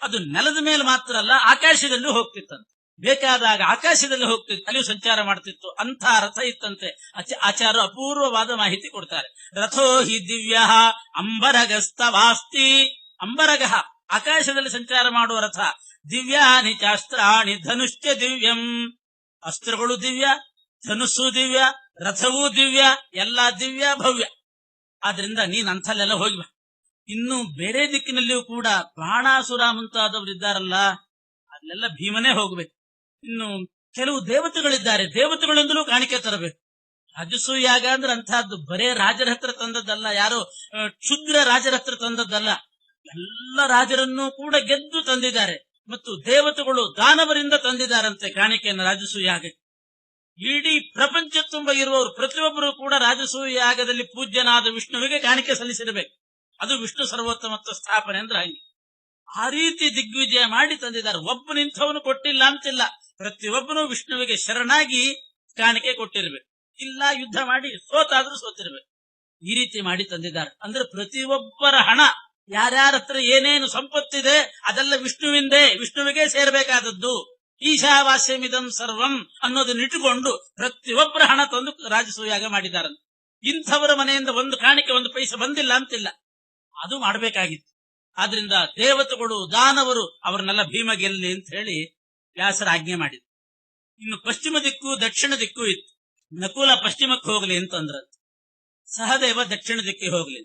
ಅದು ನೆಲದ ಮೇಲೆ ಮಾತ್ರ ಅಲ್ಲ ಆಕಾಶದಲ್ಲೂ ಹೋಗ್ತಿತ್ತಂತೆ. ಬೇಕಾದಾಗ ಆಕಾಶದಲ್ಲಿ ಹೋಗ್ತಿತ್ತು, ಅಲ್ಲಿಯೂ ಸಂಚಾರ ಮಾಡ್ತಿತ್ತು. ಅಂಥ ರಥ ಇತ್ತಂತೆ. ಆಚಾರ್ಯರು ಅಪೂರ್ವವಾದ ಮಾಹಿತಿ ಕೊಡ್ತಾರೆ. ರಥೋ ಹಿ ದಿವ್ಯ ಅಂಬರಗಸ್ತವಾಸ್ತಿ. ಅಂಬರಗಃ ಆಕಾಶದಲ್ಲಿ ಸಂಚಾರ ಮಾಡುವ ರಥ. ದಿವ್ಯಾನಿ ಚಾಸ್ತ್ರಾಣಿ ಧನುಶ್ಚ ದಿವ್ಯಂ. ಅಸ್ತ್ರಗಳು ದಿವ್ಯ, ಧನುಸ್ಸು ದಿವ್ಯ, ರಥವೂ ದಿವ್ಯ, ಎಲ್ಲಾ ದಿವ್ಯ ಭವ್ಯ. ಆದ್ರಿಂದ ನೀನ್ ಅಂಥಲ್ಲೆಲ್ಲ ಹೋಗಿ ಬಾ. ಇನ್ನು ಬೇರೆ ದಿಕ್ಕಿನಲ್ಲಿಯೂ ಕೂಡ ಬಾಣಾಸುರ ಮುಂತಾದವರು ಇದ್ದಾರಲ್ಲ, ಅಲ್ಲೆಲ್ಲ ಭೀಮನೇ ಹೋಗ್ಬೇಕು. ಇನ್ನು ಕೆಲವು ದೇವತೆಗಳಿದ್ದಾರೆ, ದೇವತೆಗಳಿಂದಲೂ ಕಾಣಿಕೆ ತರಬೇಕು. ರಾಜಸೂಯಾಗ ಅಂದ್ರೆ ಅಂತಹದ್ದು ಬರೇ ರಾಜರ ಹತ್ರ ತಂದದ್ದಲ್ಲ, ಯಾರೋ ಕ್ಷುದ್ರ ರಾಜರ ಹತ್ರ ತಂದದ್ದಲ್ಲ. ಎಲ್ಲ ರಾಜರನ್ನೂ ಕೂಡ ಗೆದ್ದು ತಂದಿದ್ದಾರೆ. ಮತ್ತು ದೇವತೆಗಳು ದಾನವರಿಂದ ತಂದಿದ್ದಾರಂತೆ ಕಾಣಿಕೆಯನ್ನು ರಾಜಸೂಯಾಗ. ಇಡೀ ಪ್ರಪಂಚ ತುಂಬ ಇರುವವರು ಪ್ರತಿಯೊಬ್ಬರು ಕೂಡ ರಾಜಸೂಯಾಗದಲ್ಲಿ ಪೂಜ್ಯನಾದ ವಿಷ್ಣುವಿಗೆ ಕಾಣಿಕೆ ಸಲ್ಲಿಸಿರಬೇಕು. ಅದು ವಿಷ್ಣು ಸರ್ವೋತ್ತಮತ್ವ ಸ್ಥಾಪನೆ ಅಂದ್ರೆ ಹಂಗೆ. ಆ ರೀತಿ ದಿಗ್ವಿಜಯ ಮಾಡಿ ತಂದಿದ್ದಾರೆ. ಒಬ್ಬನಿಂಥವನು ಕೊಟ್ಟಿಲ್ಲ ಅಂತಿಲ್ಲ, ಪ್ರತಿಯೊಬ್ಬನು ವಿಷ್ಣುವಿಗೆ ಶರಣಾಗಿ ಕಾಣಿಕೆ ಕೊಟ್ಟಿರ್ಬೇಕು, ಇಲ್ಲ ಯುದ್ಧ ಮಾಡಿ ಸೋತಾದ್ರೂ ಸೋತಿರ್ಬೇಕು. ಈ ರೀತಿ ಮಾಡಿ ತಂದಿದ್ದಾರೆ. ಅಂದ್ರೆ ಪ್ರತಿಯೊಬ್ಬರ ಹಣ, ಯಾರ್ಯಾರ ಹತ್ರ ಏನೇನು ಸಂಪತ್ತಿದೆ ಅದೆಲ್ಲ ವಿಷ್ಣುವಿಂದೇ, ವಿಷ್ಣುವಿಗೆ ಸೇರ್ಬೇಕಾದದ್ದು. ಈಶಾವಾಸ್ಯಮಿದಂ ಸರ್ವಂ ಅನ್ನೋದನ್ನ ಇಟ್ಟುಕೊಂಡು ಪ್ರತಿಯೊಬ್ಬರ ಹಣ ತಂದು ರಾಜಸೂಯಾಗ ಮಾಡಿದ್ದಾರೆ. ಇಂಥವರ ಮನೆಯಿಂದ ಒಂದು ಕಾಣಿಕೆ ಒಂದು ಪೈಸೆ ಬಂದಿಲ್ಲ ಅಂತಿಲ್ಲ, ಅದು ಮಾಡಬೇಕಾಗಿತ್ತು. ಆದ್ರಿಂದ ದೇವತೆಗಳು ದಾನವರು ಅವರನ್ನೆಲ್ಲ ಭೀಮ ಗೆಲ್ಲಿ ಅಂತ ಹೇಳಿ ವ್ಯಾಸರ ಆಜ್ಞೆ ಮಾಡಿದ್ರು. ಇನ್ನು ಪಶ್ಚಿಮ ದಿಕ್ಕು ದಕ್ಷಿಣ ದಿಕ್ಕು ಇತ್ತು. ನಕುಲ ಪಶ್ಚಿಮಕ್ಕೆ ಹೋಗ್ಲಿ ಅಂತಂದ್ರ, ಸಹದೇವ ದಕ್ಷಿಣ ದಿಕ್ಕಿಗೆ ಹೋಗ್ಲಿ.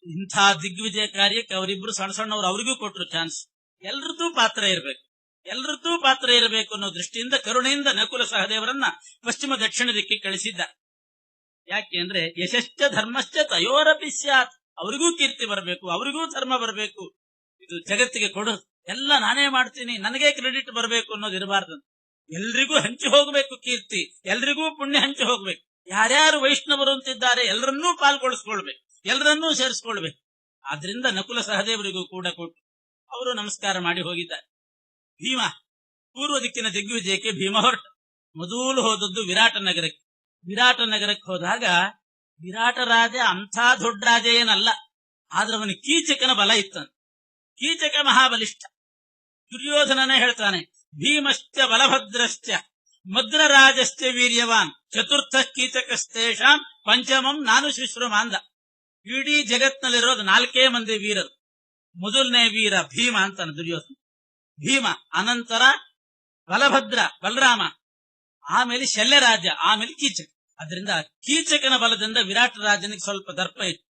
ಇಂಥ ದಿಗ್ವಿಜಯ ಕಾರ್ಯಕ್ಕೆ ಅವರಿಬ್ರು ಸಣ್ಣ ಸಣ್ಣವರು, ಅವರಿಗೂ ಕೊಟ್ಟರು ಚಾನ್ಸ್. ಎಲ್ರದ್ದು ಪಾತ್ರ ಇರಬೇಕು, ಎಲ್ರದ್ದು ಪಾತ್ರ ಇರಬೇಕು ಅನ್ನೋ ದೃಷ್ಟಿಯಿಂದ ಕರುಣೆಯಿಂದ ನಕುಲ ಸಹದೇವರನ್ನ ಪಶ್ಚಿಮ ದಕ್ಷಿಣ ದಿಕ್ಕಿಗೆ ಕಳಿಸಿದ್ದ. ಯಾಕೆ ಅಂದ್ರೆ ಯಶಶ್ಚ ಧರ್ಮಶ್ಚ ತಯೋರಪಿ ಸ್ಯಾತ್, ಅವರಿಗೂ ಕೀರ್ತಿ ಬರಬೇಕು, ಅವರಿಗೂ ಧರ್ಮ ಬರಬೇಕು. ಇದು ಜಗತ್ತಿಗೆ ಕೊಡು, ಎಲ್ಲ ನಾನೇ ಮಾಡ್ತೀನಿ, ನನಗೆ ಕ್ರೆಡಿಟ್ ಬರಬೇಕು ಅನ್ನೋದು ಇರಬಾರ್ದು. ಎಲ್ರಿಗೂ ಹಂಚಿ ಹೋಗ್ಬೇಕು ಕೀರ್ತಿ, ಎಲ್ರಿಗೂ ಪುಣ್ಯ ಹಂಚಿ ಹೋಗ್ಬೇಕು. ಯಾರ್ಯಾರು ವೈಷ್ಣವರು ಅಂತಿದ್ದಾರೆ ಎಲ್ಲರನ್ನೂ ಪಾಲ್ಗೊಳಿಸ್ಕೊಳ್ಬೇಕು, ಎಲ್ಲರನ್ನೂ ಸೇರಿಸ್ಕೊಳ್ಬೇಕು. ಆದ್ರಿಂದ ನಕುಲ ಸಹದೇವರಿಗೂ ಕೂಡ ಕೊಟ್ಟು ಅವರು ನಮಸ್ಕಾರ ಮಾಡಿ ಹೋಗಿದ್ದಾರೆ. ಭೀಮ ಪೂರ್ವ ದಿಕ್ಕಿನ ದಿಗ್ವಿಜಯಕ್ಕೆ ಭೀಮ ಹೊರಟ. ಮೊದಲು ಹೋದದ್ದು ವಿರಾಟ ನಗರಕ್ಕೆ. ವಿರಾಟ ನಗರಕ್ಕೆ ಹೋದಾಗ ವಿರಾಟ ರಾಜ ಅಂಥ ದೊಡ್ಡ ರಾಜ ಏನಲ್ಲ, ಆದ್ರೆ ಅವನಿಗೆ ಕೀಚಕನ ಬಲ ಇತ್ತಂತೆ. ಕೀಚಕ ಮಹಾಬಲಿಷ್ಠ. ದುರ್ಯೋಧನನೇ ಹೇಳ್ತಾನೆ, ಭೀಮಶ್ಚ ಬಲಭದ್ರಶ್ಚ ಮದ್ರರಾಜಶ್ಚ ವೀರ್ಯವಾನ್ ಚತುರ್ಥ ಕೀಚಕಸ್ತೇಷಾಂ ಪಂಚಮಂ ನಾನು ಶುಶ್ರಮಾಂದ. ಇಡೀ ಜಗತ್ನಲ್ಲಿರೋದು 4 ಮಂದಿ ವೀರರು. ಮೊದಲನೇ ವೀರ ಭೀಮ ಅಂತಾನೆ ದುರ್ಯೋಧನ. ಭೀಮ ಅನಂತರ ಬಲಭದ್ರ ಬಲರಾಮ, ಆಮೇಲೆ ಶಲ್ಯರಾಜ, ಆಮೇಲೆ ಕೀಚಕ. ಅದರಿಂದ ಕೀಚಕನ ಬಲದಿಂದ ವಿರಾಟ ರಾಜನಿಗೆ ಸ್ವಲ್ಪ ದರ್ಪ ಇತ್ತು.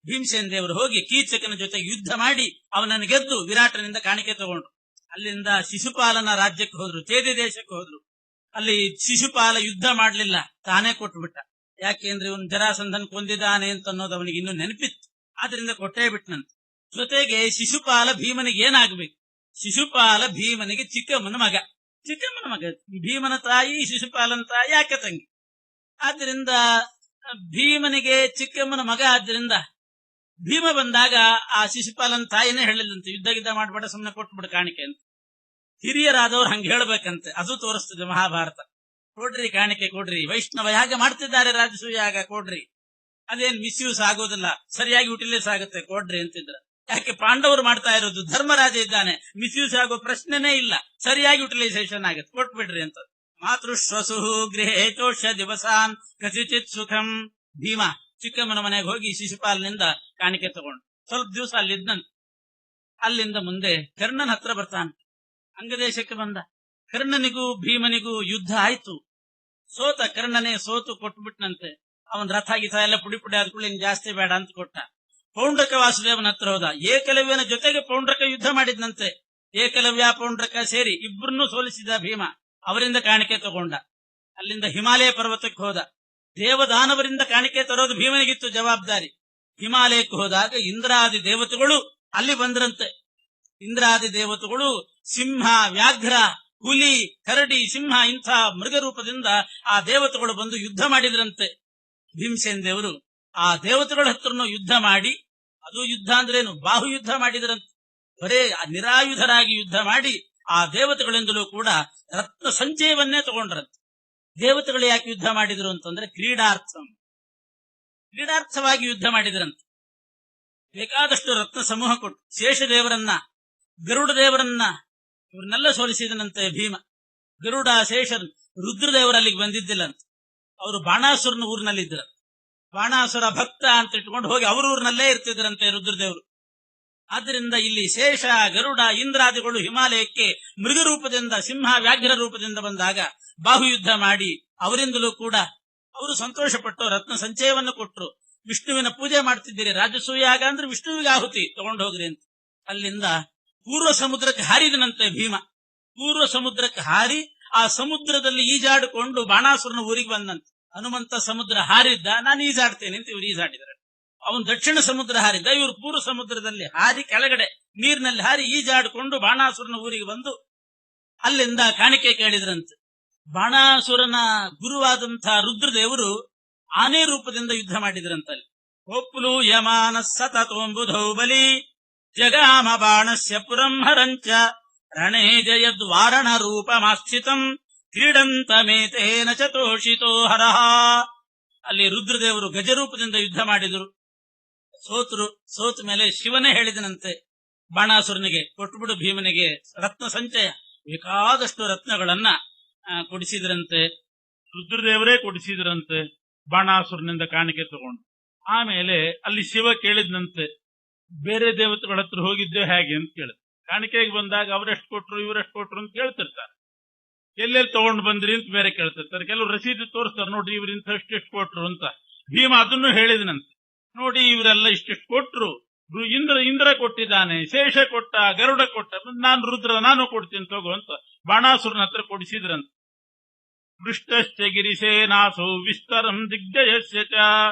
ಭೀಮಸೇನ ದೇವರು ಹೋಗಿ ಕೀಚಕನ ಜೊತೆಗೆ ಯುದ್ಧ ಮಾಡಿ ಅವನನ್ನು ಗೆದ್ದು ವಿರಾಟನಿಂದ ಕಾಣಿಕೆ ತಗೊಂಡ್ರು. ಅಲ್ಲಿಂದ ಶಿಶುಪಾಲನ ರಾಜ್ಯಕ್ಕೆ ಹೋದ್ರು, ಚೇದಿ ದೇಶಕ್ಕೆ ಹೋದ್ರು. ಅಲ್ಲಿ ಶಿಶುಪಾಲ ಯುದ್ಧ ಮಾಡಲಿಲ್ಲ, ತಾನೇ ಕೊಟ್ಟುಬಿಟ್ಟ. ಯಾಕೆಂದ್ರೆ ಇವನು ಜರಾಸಂಧನ್ ಕೊಂದಿದ್ದಾನೆ ಅಂತ ಅನ್ನೋದು ಅವನಿಗೆ ಇನ್ನೂ ನೆನಪಿತ್ತು, ಆದ್ರಿಂದ ಕೊಟ್ಟೇ ಬಿಟ್ಟನಂತೆ. ಜೊತೆಗೆ ಶಿಶುಪಾಲ ಭೀಮನಿಗೆ ಏನಾಗಬೇಕು? ಶಿಶುಪಾಲ ಭೀಮನಿಗೆ ಚಿಕ್ಕಮ್ಮನ ಮಗ. ಚಿಕ್ಕಮ್ಮನ ಮಗ ಭೀಮನ ತಾಯಿ, ಶಿಶುಪಾಲನ ತಾಯಿ ಯಾಕೆ ತಂಗಿ. ಆದ್ರಿಂದ ಭೀಮನಿಗೆ ಚಿಕ್ಕಮ್ಮನ ಮಗ. ಆದ್ರಿಂದ ಭೀಮ ಬಂದಾಗ ಆ ಶಿಶುಪಾಲನ ತಾಯಿನೇ ಹೇಳಿಲ್ಲಂತೆ, ಯುದ್ಧ ಗಿದ್ದ ಮಾಡ್ಬೇಡ, ಸುಮ್ಮನೆ ಕೊಟ್ಬಿಡ ಕಾಣಿಕೆ ಅಂತ. ಹಿರಿಯರಾದವ್ರು ಹಂಗೆ ಹೇಳ್ಬೇಕಂತೆ, ಅದು ತೋರಿಸ್ತದೆ ಮಹಾಭಾರತ. ಕೊಡ್ರಿ ಕಾಣಿಕೆ ಕೊಡ್ರಿ, ವೈಷ್ಣವ ಹೇಗೆ ಮಾಡ್ತಿದ್ದಾರೆ ರಾಜಸೂಯಾಗ, ಕೊಡ್ರಿ. ಅದೇನ್ ಮಿಸ್ಯೂಸ್ ಆಗೋದಿಲ್ಲ, ಸರಿಯಾಗಿ ಯುಟಿಲೈಸ್ ಆಗುತ್ತೆ, ಕೊಡ್ರಿ ಅಂತಿದ್ರ. ಯಾಕೆ ಪಾಂಡವರು ಮಾಡ್ತಾ ಇರೋದು, ಧರ್ಮರಾಜ ಇದ್ದಾನೆ, ಮಿಸ್ಯೂಸ್ ಆಗೋ ಪ್ರಶ್ನೆನೇ ಇಲ್ಲ, ಸರಿಯಾಗಿ ಯುಟಿಲೈಸೇಷನ್ ಆಗುತ್ತೆ, ಕೊಟ್ಬಿಡ್ರಿ ಅಂತ. ಮಾತೃಶ್ವಸು ಗೃಹೇ ಚೋಷ್ಯ ದಿವಸಾನ್ ಕಸಿಚಿತ್ ಸುಖಂ. ಭೀಮ ಚಿಕ್ಕಮ್ಮನ ಮನೆಗೆ ಹೋಗಿ ಶಿಶುಪಾಲನಿಂದ ಕಾಣಿಕೆ ತಗೊಂಡು ಸ್ವಲ್ಪ ದಿವಸ ಅಲ್ಲಿದ್ದಂತ. ಅಲ್ಲಿಂದ ಮುಂದೆ ಕರ್ಣನ ಹತ್ರ ಬರ್ತಾನೆ. ಅಂಗದೇಶಕ್ಕೆ ಬಂದ. ಕರ್ಣನಿಗೂ ಭೀಮನಿಗೂ ಯುದ್ಧ ಆಯ್ತು. ಸೋತ ಕರ್ಣನೇ ಸೋತು ಕೊಟ್ಬಿಟ್ನಂತೆ. ಅವನ್ ರಥ ಗೀತ ಎಲ್ಲ ಪುಡಿ ಪುಡಿ ಆದ್ಕೊಳ್ಳಿ, ಜಾಸ್ತಿ ಬೇಡ ಅಂತ ಕೊಟ್ಟ. ಪೌಂಡ್ರಕ ವಾಸುದೇವನ ಹತ್ರ ಹೋದ. ಏಕಲವ್ಯನ ಜೊತೆಗೆ ಪೌಂಡ್ರಕ ಯುದ್ಧ ಮಾಡಿದ್ನಂತೆ. ಏಕಲವ್ಯ ಪೌಂಡ್ರಕ ಸೇರಿ ಇಬ್ಬರನ್ನೂ ಸೋಲಿಸಿದ ಭೀಮ. ಅವರಿಂದ ಕಾಣಿಕೆ ತಗೊಂಡ. ಅಲ್ಲಿಂದ ಹಿಮಾಲಯ ಪರ್ವತಕ್ಕೆ ಹೋದ. ದೇವದಾನವರಿಂದ ಕಾಣಿಕೆ ತರೋದು ಭೀಮನಿಗಿತ್ತು ಜವಾಬ್ದಾರಿ. ಹಿಮಾಲಯಕ್ಕೆ ಹೋದಾಗ ಇಂದ್ರಾದಿ ದೇವತೆಗಳು ಅಲ್ಲಿ ಬಂದ್ರಂತೆ. ಇಂದ್ರಾದಿ ದೇವತೆಗಳು ಸಿಂಹ, ವ್ಯಾಘ್ರ, ಹುಲಿ, ಕರಡಿ, ಸಿಂಹ ಇಂಥ ಮೃಗ ರೂಪದಿಂದ ಆ ದೇವತೆಗಳು ಬಂದು ಯುದ್ಧ ಮಾಡಿದ್ರಂತೆ. ಭೀಮಸೇನ ದೇವರು ಆ ದೇವತೆಗಳ ಹತ್ರನೂ ಯುದ್ಧ ಮಾಡಿ, ಅದು ಯುದ್ಧ ಅಂದ್ರೇನು, ಬಾಹುಯುದ್ಧ ಮಾಡಿದ್ರಂತೆ. ಬರೇ ನಿರಾಯುಧರಾಗಿ ಯುದ್ಧ ಮಾಡಿ ಆ ದೇವತೆಗಳಿಂದಲೂ ಕೂಡ ರತ್ನ ಸಂಚಯವನ್ನೇ ತಗೊಂಡ್ರಂತೆ. ದೇವತೆಗಳು ಯಾಕೆ ಯುದ್ಧ ಮಾಡಿದ್ರು ಅಂತಂದ್ರೆ ಕ್ರೀಡಾರ್ಥವಾಗಿ ಯುದ್ಧ ಮಾಡಿದ್ರಂತೆ. ಬೇಕಾದಷ್ಟು ರತ್ನ ಸಮೂಹ ಕೊಟ್ಟು ಶೇಷದೇವರನ್ನ, ಗರುಡ ದೇವರನ್ನ ಇವ್ರನ್ನೆಲ್ಲ ಸೋಲಿಸಿದನಂತೆ ಭೀಮ. ಗರುಡ, ಶೇಷ, ರುದ್ರದೇವರು ಅಲ್ಲಿಗೆ ಬಂದಿದ್ದಿಲ್ಲಂತೆ. ಅವರು ಬಾಣಾಸುರನ ಊರಿನಲ್ಲಿದ್ದರು. ಬಾಣಾಸುರ ಭಕ್ತ ಅಂತ ಇಟ್ಕೊಂಡು ಹೋಗಿ ಅವ್ರ ಊರಿನಲ್ಲೇ ಇರ್ತಿದ್ರಂತೆ ರುದ್ರದೇವರು. ಆದ್ದರಿಂದ ಇಲ್ಲಿ ಶೇಷ, ಗರುಡ, ಇಂದ್ರಾದಿಗಳು ಹಿಮಾಲಯಕ್ಕೆ ಮೃಗರೂಪದಿಂದ, ಸಿಂಹ, ವ್ಯಾಘ್ರ ರೂಪದಿಂದ ಬಂದಾಗ ಬಾಹುಯುದ್ಧ ಮಾಡಿ ಅವರಿಂದಲೂ ಕೂಡ ಅವರು ಸಂತೋಷಪಟ್ಟು ರತ್ನ ಸಂಚಯವನ್ನು ಕೊಟ್ಟರು. ವಿಷ್ಣುವಿನ ಪೂಜೆ ಮಾಡ್ತಿದ್ದೀರಿ, ರಾಜಸೂಯಾಗ ಅಂದ್ರೆ ವಿಷ್ಣುವಿಗೆ ಆಹುತಿ ತಗೊಂಡು ಹೋಗ್ರಿ ಅಂತ. ಅಲ್ಲಿಂದ ಪೂರ್ವ ಸಮುದ್ರಕ್ಕೆ ಹಾರಿದನಂತೆ ಭೀಮ. ಪೂರ್ವ ಸಮುದ್ರಕ್ಕೆ ಹಾರಿ ಆ ಸಮುದ್ರದಲ್ಲಿ ಈಜಾಡಿಕೊಂಡು ಬಾಣಾಸುರನ ಊರಿಗೆ ಬಂದಂತೆ. ಹನುಮಂತ ಸಮುದ್ರ ಹಾರಿದ್ದ, ನಾನು ಈಜಾಡ್ತೇನೆ ಅಂತ ಇವ್ರು ಈಜಾಡಿದ್ದಾರೆ. ಅವನು ದಕ್ಷಿಣ ಸಮುದ್ರ ಹಾರಿದ್ದ, ಇವರು ಪೂರ್ವ ಸಮುದ್ರದಲ್ಲಿ ಹಾರಿ ಕೆಳಗಡೆ ನೀರಿನಲ್ಲಿ ಹಾರಿ ಈಜಾಡಿಕೊಂಡು ಬಾಣಾಸುರನ ಊರಿಗೆ ಬಂದು ಅಲ್ಲಿಂದ ಕಾಣಿಕೆ ಕೇಳಿದ್ರಂತೆ. ಬಾಣಾಸುರನ ಗುರುವಾದಂಥ ರುದ್ರದೇವರು ಆನೆ ರೂಪದಿಂದ ಯುದ್ಧ ಮಾಡಿದ್ರಂತಲ್ಲಿ. ಒಪ್ಪಲು ಯಮಾನ ಸತತೋಂಬುಧೌ ಬಲಿ ಜಗಾಮ ಬಾಣಸ್ಯ ಪುರಂ ಹರಂಚ ರಣೇ ಜಯದ್ವಾರಣ ರೂಪಮಾಸ್ಥಿತಂ ಕ್ರೀಡಂತಮೇತೇನ ಚ ತೋಷಿತೋ ಹರಃ. ಅಲ್ಲಿ ರುದ್ರದೇವರು ಗಜರೂಪದಿಂದ ಯುದ್ಧ ಮಾಡಿದರು, ಸೋತರು. ಸೋತ ಮೇಲೆ ಶಿವನೇ ಹೇಳಿದನಂತೆ ಬಾಣಾಸುರನಿಗೆ, ಕೊಟ್ಟುಬಿಡು ಭೀಮನಿಗೆ ರತ್ನ ಸಂಚಯ, ಬೇಕಾದಷ್ಟು ರತ್ನಗಳನ್ನ ಕೊಡಿಸಿದ್ರಂತೆ. ರುದ್ರದೇವರೇ ಕೊಡಿಸಿದ್ರಂತೆ ಬಾಣಾಸುರನಿಂದ ಕಾಣಿಕೆ ತಗೊಂಡು. ಆಮೇಲೆ ಅಲ್ಲಿ ಶಿವ ಕೇಳಿದ್ನಂತೆ, ಬೇರೆ ದೇವತೆಗಳ ಹತ್ರ ಹೋಗಿದ್ದೆ ಹೇಗೆ ಅಂತ ಕೇಳಿದ್. ಕಾಣಿಕೆಗೆ ಬಂದಾಗ ಅವರೆಷ್ಟು ಕೊಟ್ರು ಇವರೆಷ್ಟು ಕೊಟ್ರು ಅಂತ ಕೇಳ್ತಿರ್ತಾರೆ. ಎಲ್ಲೆಲ್ಲಿ ತಗೊಂಡು ಬಂದ್ರಿ ಅಂತ ಬೇರೆ ಕೇಳ್ತಿರ್ತಾರೆ. ಕೆಲವರು ರಸೀದಿ ತೋರಿಸ್ತಾರೆ, ನೋಡ್ರಿ ಇವ್ರು ಇಂಥಷ್ಟು ಕೊಟ್ರು ಅಂತ. ಭೀಮ ಅದನ್ನು ಹೇಳಿದನಂತೆ, ನೋಡಿ ಇವರೆಲ್ಲ ಇಷ್ಟೆಷ್ಟು ಕೊಟ್ರು, ಇಂದ್ರ ಕೊಟ್ಟಿದ್ದಾನೆ, ಶೇಷ ಕೊಟ್ಟ, ಗರುಡ ಕೊಟ್ಟ, ನಾನು ರುದ್ರ ನಾನು ಕೊಡ್ತೀನಿ ತಗೋ ಅಂತ ಬಾಣಾಸುರನ ಹತ್ರ ಕೊಡಿಸಿದ್ರಂತ. ಪೃಷ್ಟಶ್ಚ ಗಿರಿಸೇನಾಸೋ ವಿಸ್ತರಂ ದಿಗ್ಜಯಸ್ಯ ಚ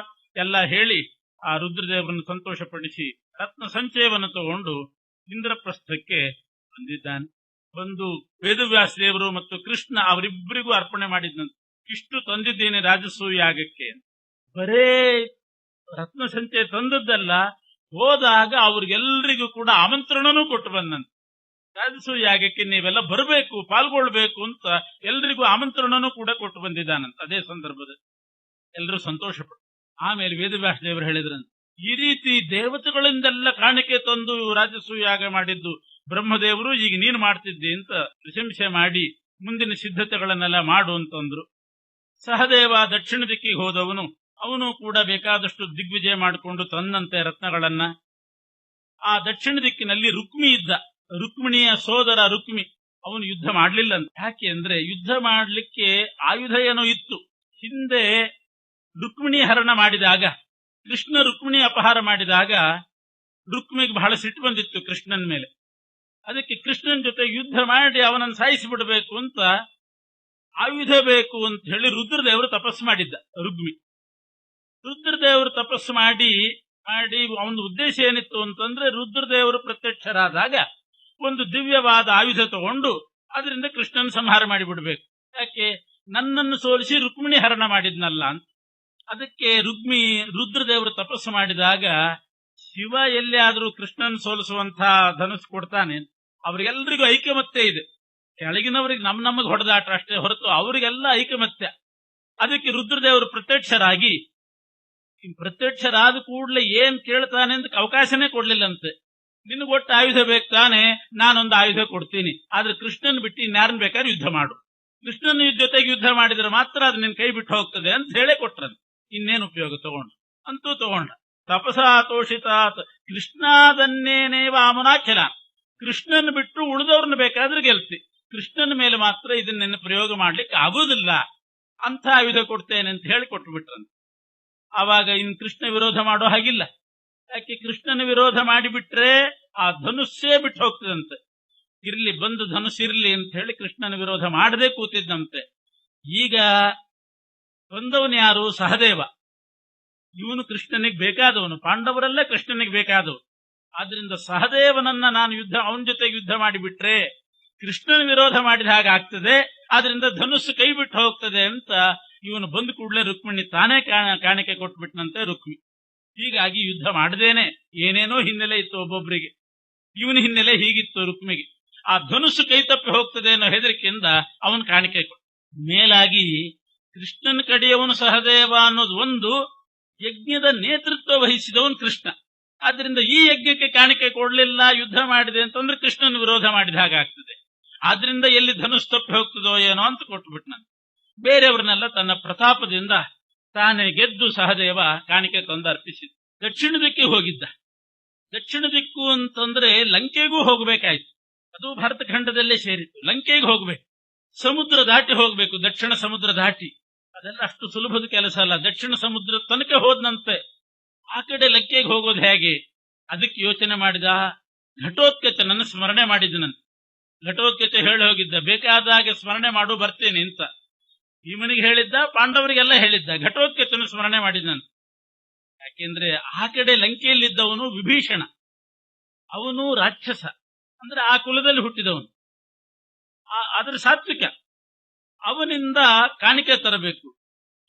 ಎಲ್ಲ ಹೇಳಿ ಆ ರುದ್ರದೇವರನ್ನು ಸಂತೋಷಪಡಿಸಿ ರತ್ನ ಸಂಚಯವನ್ನು ತಗೊಂಡು ಇಂದ್ರಪ್ರಸ್ಥಕ್ಕೆ ಬಂದಿದ್ದಾನೆ. ಬಂದು ವೇದವ್ಯಾಸ ದೇವರು ಮತ್ತು ಕೃಷ್ಣ ಅವರಿಬ್ಬರಿಗೂ ಅರ್ಪಣೆ ಮಾಡಿದ್ನಂತೆ. ಇಷ್ಟು ತಂದಿದ್ದೇನೆ ರಾಜಸೂಯ ಯಾಗಕ್ಕೆ. ಬರೇ ರತ್ನ ಸಂಚಯ ತಂದದ್ದಲ್ಲ, ಹೋದಾಗ ಅವ್ರಿಗೆಲ್ಲರಿಗೂ ಕೂಡ ಆಮಂತ್ರಣನೂ ಕೊಟ್ಟು ಬಂದಂತೆ. ರಾಜಸೂಯ ಯಾಗಕ್ಕೆ ನೀವೆಲ್ಲ ಬರಬೇಕು, ಪಾಲ್ಗೊಳ್ಬೇಕು ಅಂತ ಎಲ್ರಿಗೂ ಆಮಂತ್ರಣನೂ ಕೂಡ ಕೊಟ್ಟು ಬಂದಿದ್ದಾನಂತ. ಅದೇ ಸಂದರ್ಭದಲ್ಲಿ ಎಲ್ಲರೂ ಸಂತೋಷಪಟ್ಟು ಆಮೇಲೆ ವೇದವ್ಯಾಸ ದೇವರು ಹೇಳಿದ್ರಂತೆ, ಈ ರೀತಿ ದೇವತೆಗಳಿಂದೆಲ್ಲ ಕಾಣಿಕೆ ತಂದು ರಾಜಸೂಯ ಯಾಗ ಮಾಡಿದ್ದು ಬ್ರಹ್ಮದೇವರು, ಈಗ ನೀನು ಮಾಡ್ತಿದ್ದಿ ಅಂತ ಪ್ರಶಂಸೆ ಮಾಡಿ ಮುಂದಿನ ಸಿದ್ಧತೆಗಳನ್ನೆಲ್ಲ ಮಾಡು ಅಂತಂದ್ರು. ಸಹದೇವ ದಕ್ಷಿಣ ದಿಕ್ಕಿಗೆ ಹೋದವನು, ಅವನು ಕೂಡ ಬೇಕಾದಷ್ಟು ದಿಗ್ವಿಜಯ ಮಾಡಿಕೊಂಡು ತಂದಂತೆ ರತ್ನಗಳನ್ನ. ಆ ದಕ್ಷಿಣ ದಿಕ್ಕಿನಲ್ಲಿ ರುಕ್ಮಿ ಇದ್ದ, ರುಕ್ಮಿಣಿಯ ಸೋದರ ರುಕ್ಮಿ. ಅವನು ಯುದ್ಧ ಮಾಡ್ಲಿಲ್ಲ ಅಂತ. ಯಾಕೆ ಅಂದ್ರೆ ಯುದ್ಧ ಮಾಡ್ಲಿಕ್ಕೆ ಆಯುಧ ಏನೋ ಇತ್ತು. ಹಿಂದೆ ರುಕ್ಮಿಣಿ ಹರಣ ಮಾಡಿದಾಗ, ಕೃಷ್ಣ ರುಕ್ಮಿಣಿ ಅಪಹಾರ ಮಾಡಿದಾಗ ರುಕ್ಮಿಗೆ ಬಹಳ ಸಿಟ್ಟು ಬಂದಿತ್ತು ಕೃಷ್ಣನ ಮೇಲೆ. ಅದಕ್ಕೆ ಕೃಷ್ಣನ ಜೊತೆ ಯುದ್ಧ ಮಾಡಿ ಅವನನ್ನು ಸಾಯಿಸಿಬಿಡಬೇಕು ಅಂತ ಆಯುಧ ಬೇಕು ಅಂತ ಹೇಳಿ ರುದ್ರದೇವರು ತಪಸ್ಸು ಮಾಡಿದ್ದ. ರುದ್ರದೇವರು ತಪಸ್ಸು ಮಾಡಿ ಅವನ ಉದ್ದೇಶ ಏನಿತ್ತು ಅಂತಂದ್ರೆ, ರುದ್ರದೇವರು ಪ್ರತ್ಯಕ್ಷರಾದಾಗ ಒಂದು ದಿವ್ಯವಾದ ಆಯುಧ ತಗೊಂಡು ಅದರಿಂದ ಕೃಷ್ಣನ ಸಂಹಾರ ಮಾಡಿಬಿಡ್ಬೇಕು. ಯಾಕೆ, ನನ್ನನ್ನು ಸೋಲಿಸಿ ರುಕ್ಮಿಣಿ ಹರಣ ಮಾಡಿದ್ನಲ್ಲ ಅಂತ. ಅದಕ್ಕೆ ರುದ್ರದೇವರು ತಪಸ್ಸು ಮಾಡಿದಾಗ ಶಿವ ಎಲ್ಲಿಯಾದ್ರೂ ಕೃಷ್ಣನ್ ಸೋಲಿಸುವಂತ ಧನುಸ್ ಕೊಡ್ತಾನೆ. ಅವ್ರಿಗೆಲ್ಲರಿಗೂ ಐಕಮತ್ಯ ಇದೆ. ಕೆಳಗಿನವರಿಗೆ ನಮಗೆ ಹೊಡೆದಾಟ ಅಷ್ಟೇ ಹೊರತು ಅವರಿಗೆಲ್ಲ ಐಕಮತ್ಯ. ಅದಕ್ಕೆ ರುದ್ರದೇವರು ಪ್ರತ್ಯಕ್ಷರಾದ ಕೂಡಲೇ ಏನ್ ಕೇಳ್ತಾನೆ ಅಂತ ಅವಕಾಶನೇ ಕೊಡ್ಲಿಲ್ಲಂತೆ. ನಿನಗೊಟ್ಟು ಆಯುಧ ಬೇಕು ತಾನೆ, ನಾನೊಂದು ಆಯುಧ ಕೊಡ್ತೀನಿ, ಆದ್ರೆ ಕೃಷ್ಣನ್ ಬಿಟ್ಟು ಇನ್ಯಾರನ್ ಬೇಕಾದ್ರೆ ಯುದ್ಧ ಮಾಡು, ಕೃಷ್ಣನ ಜೊತೆಗೆ ಯುದ್ಧ ಮಾಡಿದ್ರೆ ಮಾತ್ರ ಅದು ನಿನ್ ಕೈ ಬಿಟ್ಟು ಹೋಗ್ತದೆ ಅಂತ ಹೇಳೇ ಕೊಟ್ರಂತೆ. ಇನ್ನೇನು ಉಪಯೋಗ ಅಂತೂ ತಗೊಂಡ. ತಪಸಾ ತೋಷಿತಾತ್ ಕೃಷ್ಣಾದನ್ನೇನೇ ವಾಮನಾಖಿಲ. ಕೃಷ್ಣನ್ ಬಿಟ್ಟು ಉಳಿದವ್ರನ್ನ ಬೇಕಾದ್ರೆ ಗೆಲ್ತಿ, ಕೃಷ್ಣನ ಮೇಲೆ ಮಾತ್ರ ಇದನ್ನೇನು ಪ್ರಯೋಗ ಮಾಡ್ಲಿಕ್ಕೆ ಆಗೋದಿಲ್ಲ ಅಂತ ಆಯುಧ ಕೊಡ್ತೇನೆ ಅಂತ ಹೇಳಿ ಕೊಟ್ಟು ಬಿಟ್ರಂತೆ. ಆವಾಗ ಇನ್ ಕೃಷ್ಣ ವಿರೋಧ ಮಾಡೋ ಹಾಗಿಲ್ಲ. ಯಾಕೆ, ಕೃಷ್ಣನ ವಿರೋಧ ಮಾಡಿಬಿಟ್ರೆ ಆ ಧನುಸ್ಸೇ ಬಿಟ್ಟು ಹೋಗ್ತದಂತೆ. ಇರ್ಲಿ, ಬಂದು ಧನುಸ್ಸಿರ್ಲಿ ಅಂತ ಹೇಳಿ ಕೃಷ್ಣನ ವಿರೋಧ ಮಾಡದೆ ಕೂತಿದ್ದಂತೆ. ಈಗ ಬಂದವನು ಯಾರು? ಸಹದೇವ. ಇವನು ಕೃಷ್ಣನಿಗೆ ಬೇಕಾದವನು, ಪಾಂಡವರೆಲ್ಲ ಕೃಷ್ಣನಿಗೆ ಬೇಕಾದವನು. ಆದ್ರಿಂದ ಸಹದೇವನನ್ನ ನಾನು ಅವನ ಜೊತೆಗೆ ಯುದ್ಧ ಮಾಡಿಬಿಟ್ರೆ ಕೃಷ್ಣನ ವಿರೋಧ ಮಾಡಿದ ಹಾಗೆ ಆಗ್ತದೆ, ಆದ್ರಿಂದ ಧನುಸ್ಸು ಕೈ ಬಿಟ್ಟು ಹೋಗ್ತದೆ ಅಂತ ಇವನು ಬಂದು ಕೂಡಲೇ ರುಕ್ಮಿಣಿ ತಾನೇ ಕಾಣಿಕೆ ಕೊಟ್ಬಿಟ್ನಂತೆ ರುಕ್ಮಿ. ಹೀಗಾಗಿ ಯುದ್ಧ ಮಾಡದೇನೆ ಏನೇನೋ ಹಿನ್ನೆಲೆ ಇತ್ತು ಒಬ್ಬೊಬ್ಬರಿಗೆ. ಇವನ ಹಿನ್ನೆಲೆ ಹೀಗಿತ್ತು ರುಕ್ಮಿಗೆ. ಆ ಧನುಸ್ಸು ಕೈ ತಪ್ಪಿ ಹೋಗ್ತದೆ ಅನ್ನೋ ಹೆದರಿಕೆಯಿಂದ ಅವನು ಕಾಣಿಕೆ ಕೊಟ್ಟ. ಮೇಲಾಗಿ ಕೃಷ್ಣನ ಕಡೆಯವನು ಸಹದೇವ ಅನ್ನೋದು ಒಂದು, ಯಜ್ಞದ ನೇತೃತ್ವ ವಹಿಸಿದವನು ಕೃಷ್ಣ. ಆದ್ರಿಂದ ಈ ಯಜ್ಞಕ್ಕೆ ಕಾಣಿಕೆ ಕೊಡ್ಲಿಲ್ಲ, ಯುದ್ಧ ಮಾಡಿದೆ ಅಂತಂದ್ರೆ ಕೃಷ್ಣನ ವಿರೋಧ ಮಾಡಿದ ಹಾಗಾಗ್ತದೆ. ಆದ್ರಿಂದ ಎಲ್ಲಿ ಧನುಸ್ ತಪ್ಪಿ ಹೋಗ್ತದೋ ಏನೋ ಅಂತ ಕೊಟ್ಟುಬಿಟ್ನ. ಬೇರೆಯವ್ರನ್ನೆಲ್ಲ ತನ್ನ ಪ್ರತಾಪದಿಂದ ತಾನೇ ಗೆದ್ದು ಸಹದೇವ ಕಾಣಿಕೆ ತಂದು ಅರ್ಪಿಸಿದ. ದಕ್ಷಿಣ ದಿಕ್ಕಿಗೆ ಹೋಗಿದ್ದ. ದಕ್ಷಿಣ ದಿಕ್ಕು ಅಂತಂದ್ರೆ ಲಂಕೆಗೂ ಹೋಗ್ಬೇಕಾಯ್ತು. ಅದು ಭಾರತ ಖಂಡದಲ್ಲೇ ಸೇರಿತ್ತು. ಲಂಕೆಗೆ ಹೋಗ್ಬೇಕು, ಸಮುದ್ರ ದಾಟಿ ಹೋಗ್ಬೇಕು, ದಕ್ಷಿಣ ಸಮುದ್ರ ದಾಟಿ. ಅದೆಲ್ಲ ಅಷ್ಟು ಸುಲಭದ ಕೆಲಸ ಅಲ್ಲ. ದಕ್ಷಿಣ ಸಮುದ್ರ ತನಕ ಹೋದ್ನಂತೆ, ಆ ಕಡೆ ಲಂಕೆಗೆ ಹೋಗೋದು ಹೇಗೆ? ಅದಕ್ಕೆ ಯೋಚನೆ ಮಾಡಿದ. ಘಟೋತ್ಕಚನನ್ನು ಸ್ಮರಣೆ ಮಾಡಿದನಂತೆ. ಘಟೋತ್ಕಚ ಹೇಳಿ ಹೋಗಿದ್ದ, ಬೇಕಾದಾಗೆ ಸ್ಮರಣೆ ಮಾಡು ಬರ್ತೇನೆ ಅಂತ. ಭೀಮನಿಗೆ ಹೇಳಿದ್ದ, ಪಾಂಡವರಿಗೆಲ್ಲ ಹೇಳಿದ್ದ. ಘಟೋತ್ಕಚನ ಸ್ಮರಣೆ ಮಾಡಿದಂತೆ. ಯಾಕೆಂದ್ರೆ ಆ ಕಡೆ ಲಂಕೆಯಲ್ಲಿದ್ದವನು ವಿಭೀಷಣ. ಅವನು ರಾಕ್ಷಸ, ಅಂದ್ರೆ ಆ ಕುಲದಲ್ಲಿ ಹುಟ್ಟಿದವನು, ಅದರ ಸಾತ್ವಿಕ. ಅವನಿಂದ ಕಾಣಿಕೆ ತರಬೇಕು.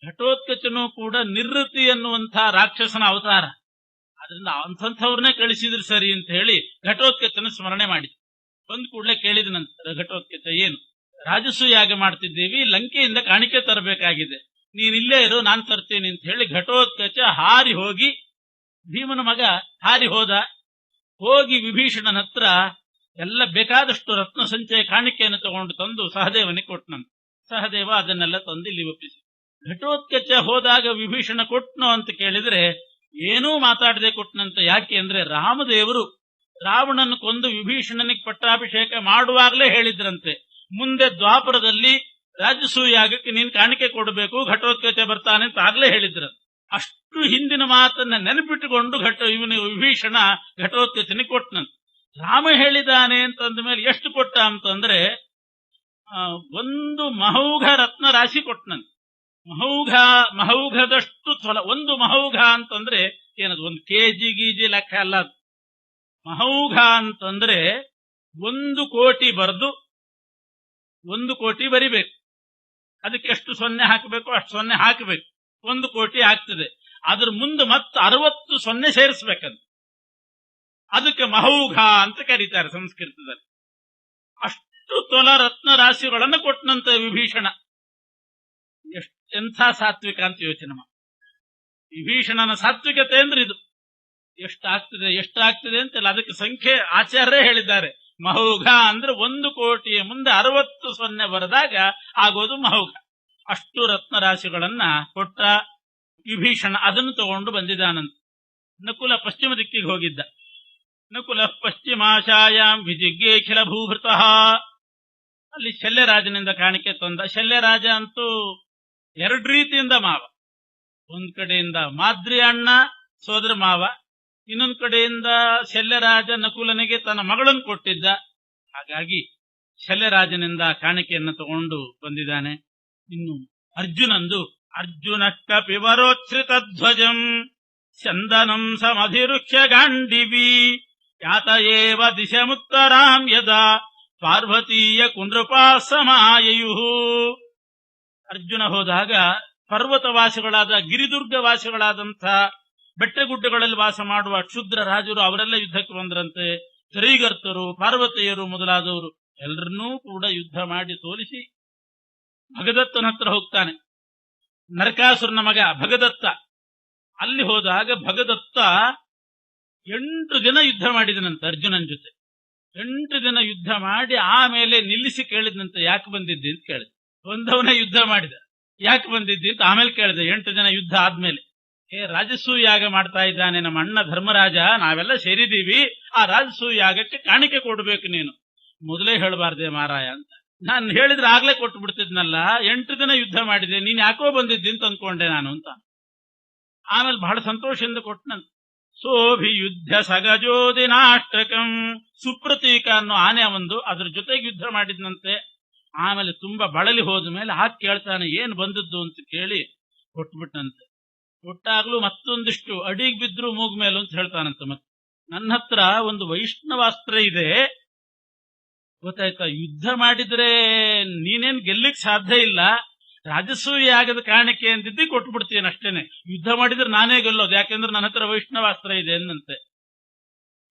ಘಟೋತ್ಕಚನು ಕೂಡ ನಿರ್ವೃತಿ ಎನ್ನುವಂತಹ ರಾಕ್ಷಸನ ಅವತಾರ. ಅದರಿಂದ ಅಂಥವ್ರನ್ನೇ ಕಳಿಸಿದ್ರು ಸರಿ ಅಂತ ಹೇಳಿ ಘಟೋತ್ಕಚನ ಸ್ಮರಣೆ ಮಾಡಿದ. ಬಂದ್ ಕೂಡಲೇ ಕೇಳಿದ ನಂತರ ಘಟೋತ್ಕಚ, ಏನು ರಾಜಸೂಯಾಗ ಮಾಡ್ತಿದ್ದೀವಿ, ಲಂಕೆಯಿಂದ ಕಾಣಿಕೆ ತರಬೇಕಾಗಿದೆ, ನೀನ್ ಇಲ್ಲೇ ಇರು, ನಾನ್ ತರ್ತೀನಿ ಅಂತ ಹೇಳಿ ಘಟೋತ್ಕಚ ಹಾರಿ ಹೋಗಿ, ಭೀಮನ ಮಗ ಹಾರಿ ಹೋಗಿ ವಿಭೀಷಣನ ಹತ್ರ ಎಲ್ಲ ಬೇಕಾದಷ್ಟು ರತ್ನ ಸಂಚಯ ಕಾಣಿಕೆಯನ್ನು ತಗೊಂಡು ತಂದು ಸಹದೇವನಿಗೆ ಕೊಟ್ಟನಂತ. ಸಹದೇವ ಅದನ್ನೆಲ್ಲ ತಂದು ಇಲ್ಲಿ ಒಪ್ಪಿಸಿ. ಘಟೋತ್ಕಚ ಹೋದಾಗ ವಿಭೀಷಣ ಕೊಟ್ನೋ ಅಂತ ಕೇಳಿದ್ರೆ ಏನೂ ಮಾತಾಡದೆ ಕೊಟ್ಟನಂತ. ಯಾಕೆ ಅಂದ್ರೆ ರಾಮದೇವರು ರಾವಣನ್ನು ಕೊಂದು ವಿಭೀಷಣನಿಗೆ ಪಟ್ಟಾಭಿಷೇಕ ಮಾಡುವಾಗಲೇ ಹೇಳಿದ್ರಂತೆ, ಮುಂದೆ ದ್ವಾಪರದಲ್ಲಿ ರಾಜಸೂಯಾಗಕ್ಕೆ ನೀನ್ ಕಾಣಿಕೆ ಕೊಡಬೇಕು, ಘಟೋತ್ಕಚ ಬರ್ತಾನೆ ಅಂತ ಆಗ್ಲೇ ಹೇಳಿದ್ರ. ಅಷ್ಟು ಹಿಂದಿನ ಮಾತನ್ನ ನೆನಪಿಟ್ಟುಕೊಂಡು ವಿಭೀಷಣ ಘಟೋತ್ಕಚನಿಗೆ ಕೊಟ್ಟನಂತೆ. ರಾಮ ಹೇಳಿದಾನೆ ಅಂತಂದ ಮೇಲೆ ಎಷ್ಟು ಕೊಟ್ಟ ಅಂತಂದ್ರೆ ಒಂದು ಮಹೌಘ ರತ್ನ ರಾಶಿ ಕೊಟ್ಟನಂತೆ. ಮಹೌಘದಷ್ಟು ಒಂದು ಮಹೌಘ ಅಂತಂದ್ರೆ ಏನದು, ಒಂದು ಕೆಜಿ ಲೆಕ್ಕ ಅಲ್ಲ. ಮಹೌಘ ಅಂತಂದ್ರೆ 1 ಕೋಟಿ ಬರೆದು 1 ಕೋಟಿ ಬರಿಬೇಕು. ಅದಕ್ಕೆ ಎಷ್ಟು ಸೊನ್ನೆ ಹಾಕಬೇಕು ಅಷ್ಟು ಸೊನ್ನೆ ಹಾಕಬೇಕು, 1 ಕೋಟಿ ಆಗ್ತದೆ. ಅದ್ರ ಮುಂದೆ ಮತ್ತೆ 60 ಸೊನ್ನೆ ಸೇರಿಸ್ಬೇಕಂತ. ಅದಕ್ಕೆ ಮಹೌಘ ಅಂತ ಕರೀತಾರೆ ಸಂಸ್ಕೃತದಲ್ಲಿ. ಅಷ್ಟು ತೊಲ ರತ್ನ ರಾಶಿಗಳನ್ನು ಕೊಟ್ಟನಂತೆ ವಿಭೀಷಣ. ಎಂಥ ಸಾತ್ವಿಕ ಅಂತ ಯೋಚನೆ ಮಾಡಿ. ವಿಭೀಷಣನ ಸಾತ್ವಿಕತೆ ಅಂದ್ರೆ ಇದು. ಎಷ್ಟಾಗ್ತದೆ ಅಂತೆಲ್ಲ ಅದಕ್ಕೆ ಸಂಖ್ಯೆ ಆಚಾರ್ಯರೇ ಹೇಳಿದ್ದಾರೆ. ಮಹೌಘ ಅಂದ್ರೆ 1 ಕೋಟಿಯ ಮುಂದೆ 60 ಸೊನ್ನೆ ಬರೆದಾಗ ಆಗೋದು ಮಹೌಘ. ಅಷ್ಟು ರತ್ನ ರಾಶಿಗಳನ್ನ ಕೊಟ್ಟ ವಿಭೀಷಣ. ಅದನ್ನು ತಗೊಂಡು ಬಂದಿದ್ದಾನಂತ. ನಕುಲ ಪಶ್ಚಿಮ ದಿಕ್ಕಿಗೆ ಹೋಗಿದ್ದ. ನಕುಲ ಪಶ್ಚಿಮಾಶಾಯಾಂ ವಿಜಿಜ್ಞೇಖಿಲ ಭೂಭೃತಃ. ಅಲ್ಲಿ ಶಲ್ಯರಾಜನಿಂದ ಕಾಣಿಕೆ ತಂದ. ಶಲ್ಯರಾಜ ಅಂತೂ 2 ರೀತಿಯಿಂದ ಮಾವ. ಒಂದ್ ಕಡೆಯಿಂದ ಮಾದ್ರಿ ಅಣ್ಣ ಸೋದರ ಮಾವ, ಇನ್ನೊಂದ್ ಕಡೆಯಿಂದ ಶಲ್ಯರಾಜ ನಕುಲನಿಗೆ ತನ್ನ ಮಗಳನ್ನು ಕೊಟ್ಟಿದ್ದ. ಹಾಗಾಗಿ ಶಲ್ಯರಾಜನಿಂದ ಕಾಣಿಕೆಯನ್ನು ತಗೊಂಡು ಬಂದಿದ್ದಾನೆ. ಇನ್ನು ಅರ್ಜುನಷ್ಟ ಪಿವರೋಚ್ಛ್ರಿತ ಧ್ವಜಂ ಚಂದನಂ ಸಮಧಿರುಕ್ಷ್ಯ ಗಾಂಡಿವಿ ಯಾತಯೇವ ದಿಶಮುತ್ತರಾಂ ಯದಾ ಪಾರ್ವತೀಯ ಕುಂಡ್ರಪಾಸಮಾಯಯು. ಅರ್ಜುನ ಹೋದಾಗ ಪರ್ವತವಾಸಿಗಳಾದ ಗಿರಿದುರ್ಗವಾಸಿಗಳಾದಂಥ ಬೆಟ್ಟಗುಡ್ಡಗಳಲ್ಲಿ ವಾಸ ಮಾಡುವ ಕ್ಷುದ್ರ ರಾಜರು ಅವರೆಲ್ಲ ಯುದ್ಧಕ್ಕೆ ಬಂದ್ರಂತೆ. ಶ್ರೀಗರ್ತರು, ಪಾರ್ವತಿಯರು ಮೊದಲಾದವರು ಎಲ್ಲರನ್ನೂ ಕೂಡ ಯುದ್ಧ ಮಾಡಿ ಸೋಲಿಸಿ ಭಗದತ್ತನ ಹತ್ರ ಹೋಗ್ತಾನೆ. ನರಕಾಸುರನ ಮಗ ಭಗದತ್ತ. ಅಲ್ಲಿ ಹೋದಾಗ ಭಗದತ್ತ 8 ದಿನ ಯುದ್ಧ ಮಾಡಿದನಂತೆ ಅರ್ಜುನನ ಜೊತೆ. 8 ದಿನ ಯುದ್ಧ ಮಾಡಿ ಆಮೇಲೆ ನಿಲ್ಲಿಸಿ ಕೇಳಿದಂತೆ, ಯಾಕೆ ಬಂದಿದ್ದಿ ಅಂತ ಕೇಳಿದ. ಒಂದವನೇ ಯುದ್ಧ ಮಾಡಿದ, ಯಾಕೆ ಬಂದಿದ್ದಿ ಅಂತ ಆಮೇಲೆ ಕೇಳಿದೆ. 8 ದಿನ ಯುದ್ಧ ಆದ್ಮೇಲೆ, ರಾಜಸೂಯಾಗ ಮಾಡ್ತಾ ಇದ್ದಾನೆ ನಮ್ಮ ಅಣ್ಣ ಧರ್ಮರಾಜ, ನಾವೆಲ್ಲ ಸೇರಿದೀವಿ, ಆ ರಾಜಸೂಯಾಗಕ್ಕೆ ಕಾಣಿಕೆ ಕೊಡ್ಬೇಕು, ನೀನು ಮೊದಲೇ ಹೇಳಬಾರ್ದೆ ಮಾರಾಯ ಅಂತ. ನಾನು ಹೇಳಿದ್ರೆ ಆಗ್ಲೇ ಕೊಟ್ಟು ಬಿಡ್ತಿದ್ನಲ್ಲ, 8 ದಿನ ಯುದ್ಧ ಮಾಡಿದೆ, ನೀನ್ ಯಾಕೋ ಬಂದಿದ್ದಿ ಅಂತ ಅಂದ್ಕೊಂಡೆ ನಾನು ಅಂತ. ಆಮೇಲೆ ಬಹಳ ಸಂತೋಷದಿಂದ ಕೊಟ್ಟನಂತ. ಸೋಭಿಯುದ್ಧ ಸಗಜೋದಿನಾಷ್ಟಕಂ, ಸುಪ್ರತೀಕ ಅನ್ನೋ ಆನೆ ಒಂದು, ಅದ್ರ ಜೊತೆಗೆ ಯುದ್ಧ ಮಾಡಿದ್ನಂತೆ. ಆಮೇಲೆ ತುಂಬಾ ಬಳಲಿ ಹೋದ ಮೇಲೆ ಹಾಕಿ ಕೇಳ್ತಾನೆ, ಏನ್ ಬಂದದ್ದು ಅಂತ ಕೇಳಿ ಕೊಟ್ಬಿಟ್ಟಂತೆ. ಕೊಟ್ಟಾಗ್ಲೂ ಮತ್ತೊಂದಿಷ್ಟು ಅಡಿಗೆ ಬಿದ್ರು ಮೂಗ್ ಮೇಲು ಅಂತ ಹೇಳ್ತಾನಂತ. ಮತ್ತೆ ನನ್ನ ಹತ್ರ ಒಂದು ವೈಷ್ಣವಾಸ್ತ್ರ ಇದೆ ಗೊತ್ತಾಯ್ತಾ, ಯುದ್ಧ ಮಾಡಿದ್ರೆ ನೀನೇನ್ ಗೆಲ್ಲಿಕ್ ಸಾಧ್ಯ ಇಲ್ಲ, ರಾಜಸೂಯ ಆಗದ ಕಾಣಿಕೆ ಅಂತಿದ್ದಿ ಕೊಟ್ಬಿಡ್ತೀನಿ ಅಷ್ಟೇನೆ, ಯುದ್ಧ ಮಾಡಿದ್ರೆ ನಾನೇ ಗೆಲ್ಲೋದು, ಯಾಕೆಂದ್ರೆ ನನ್ನ ಹತ್ರ ವೈಷ್ಣವಾಸ್ತ್ರ ಇದೆ ಎಂದಂತೆ.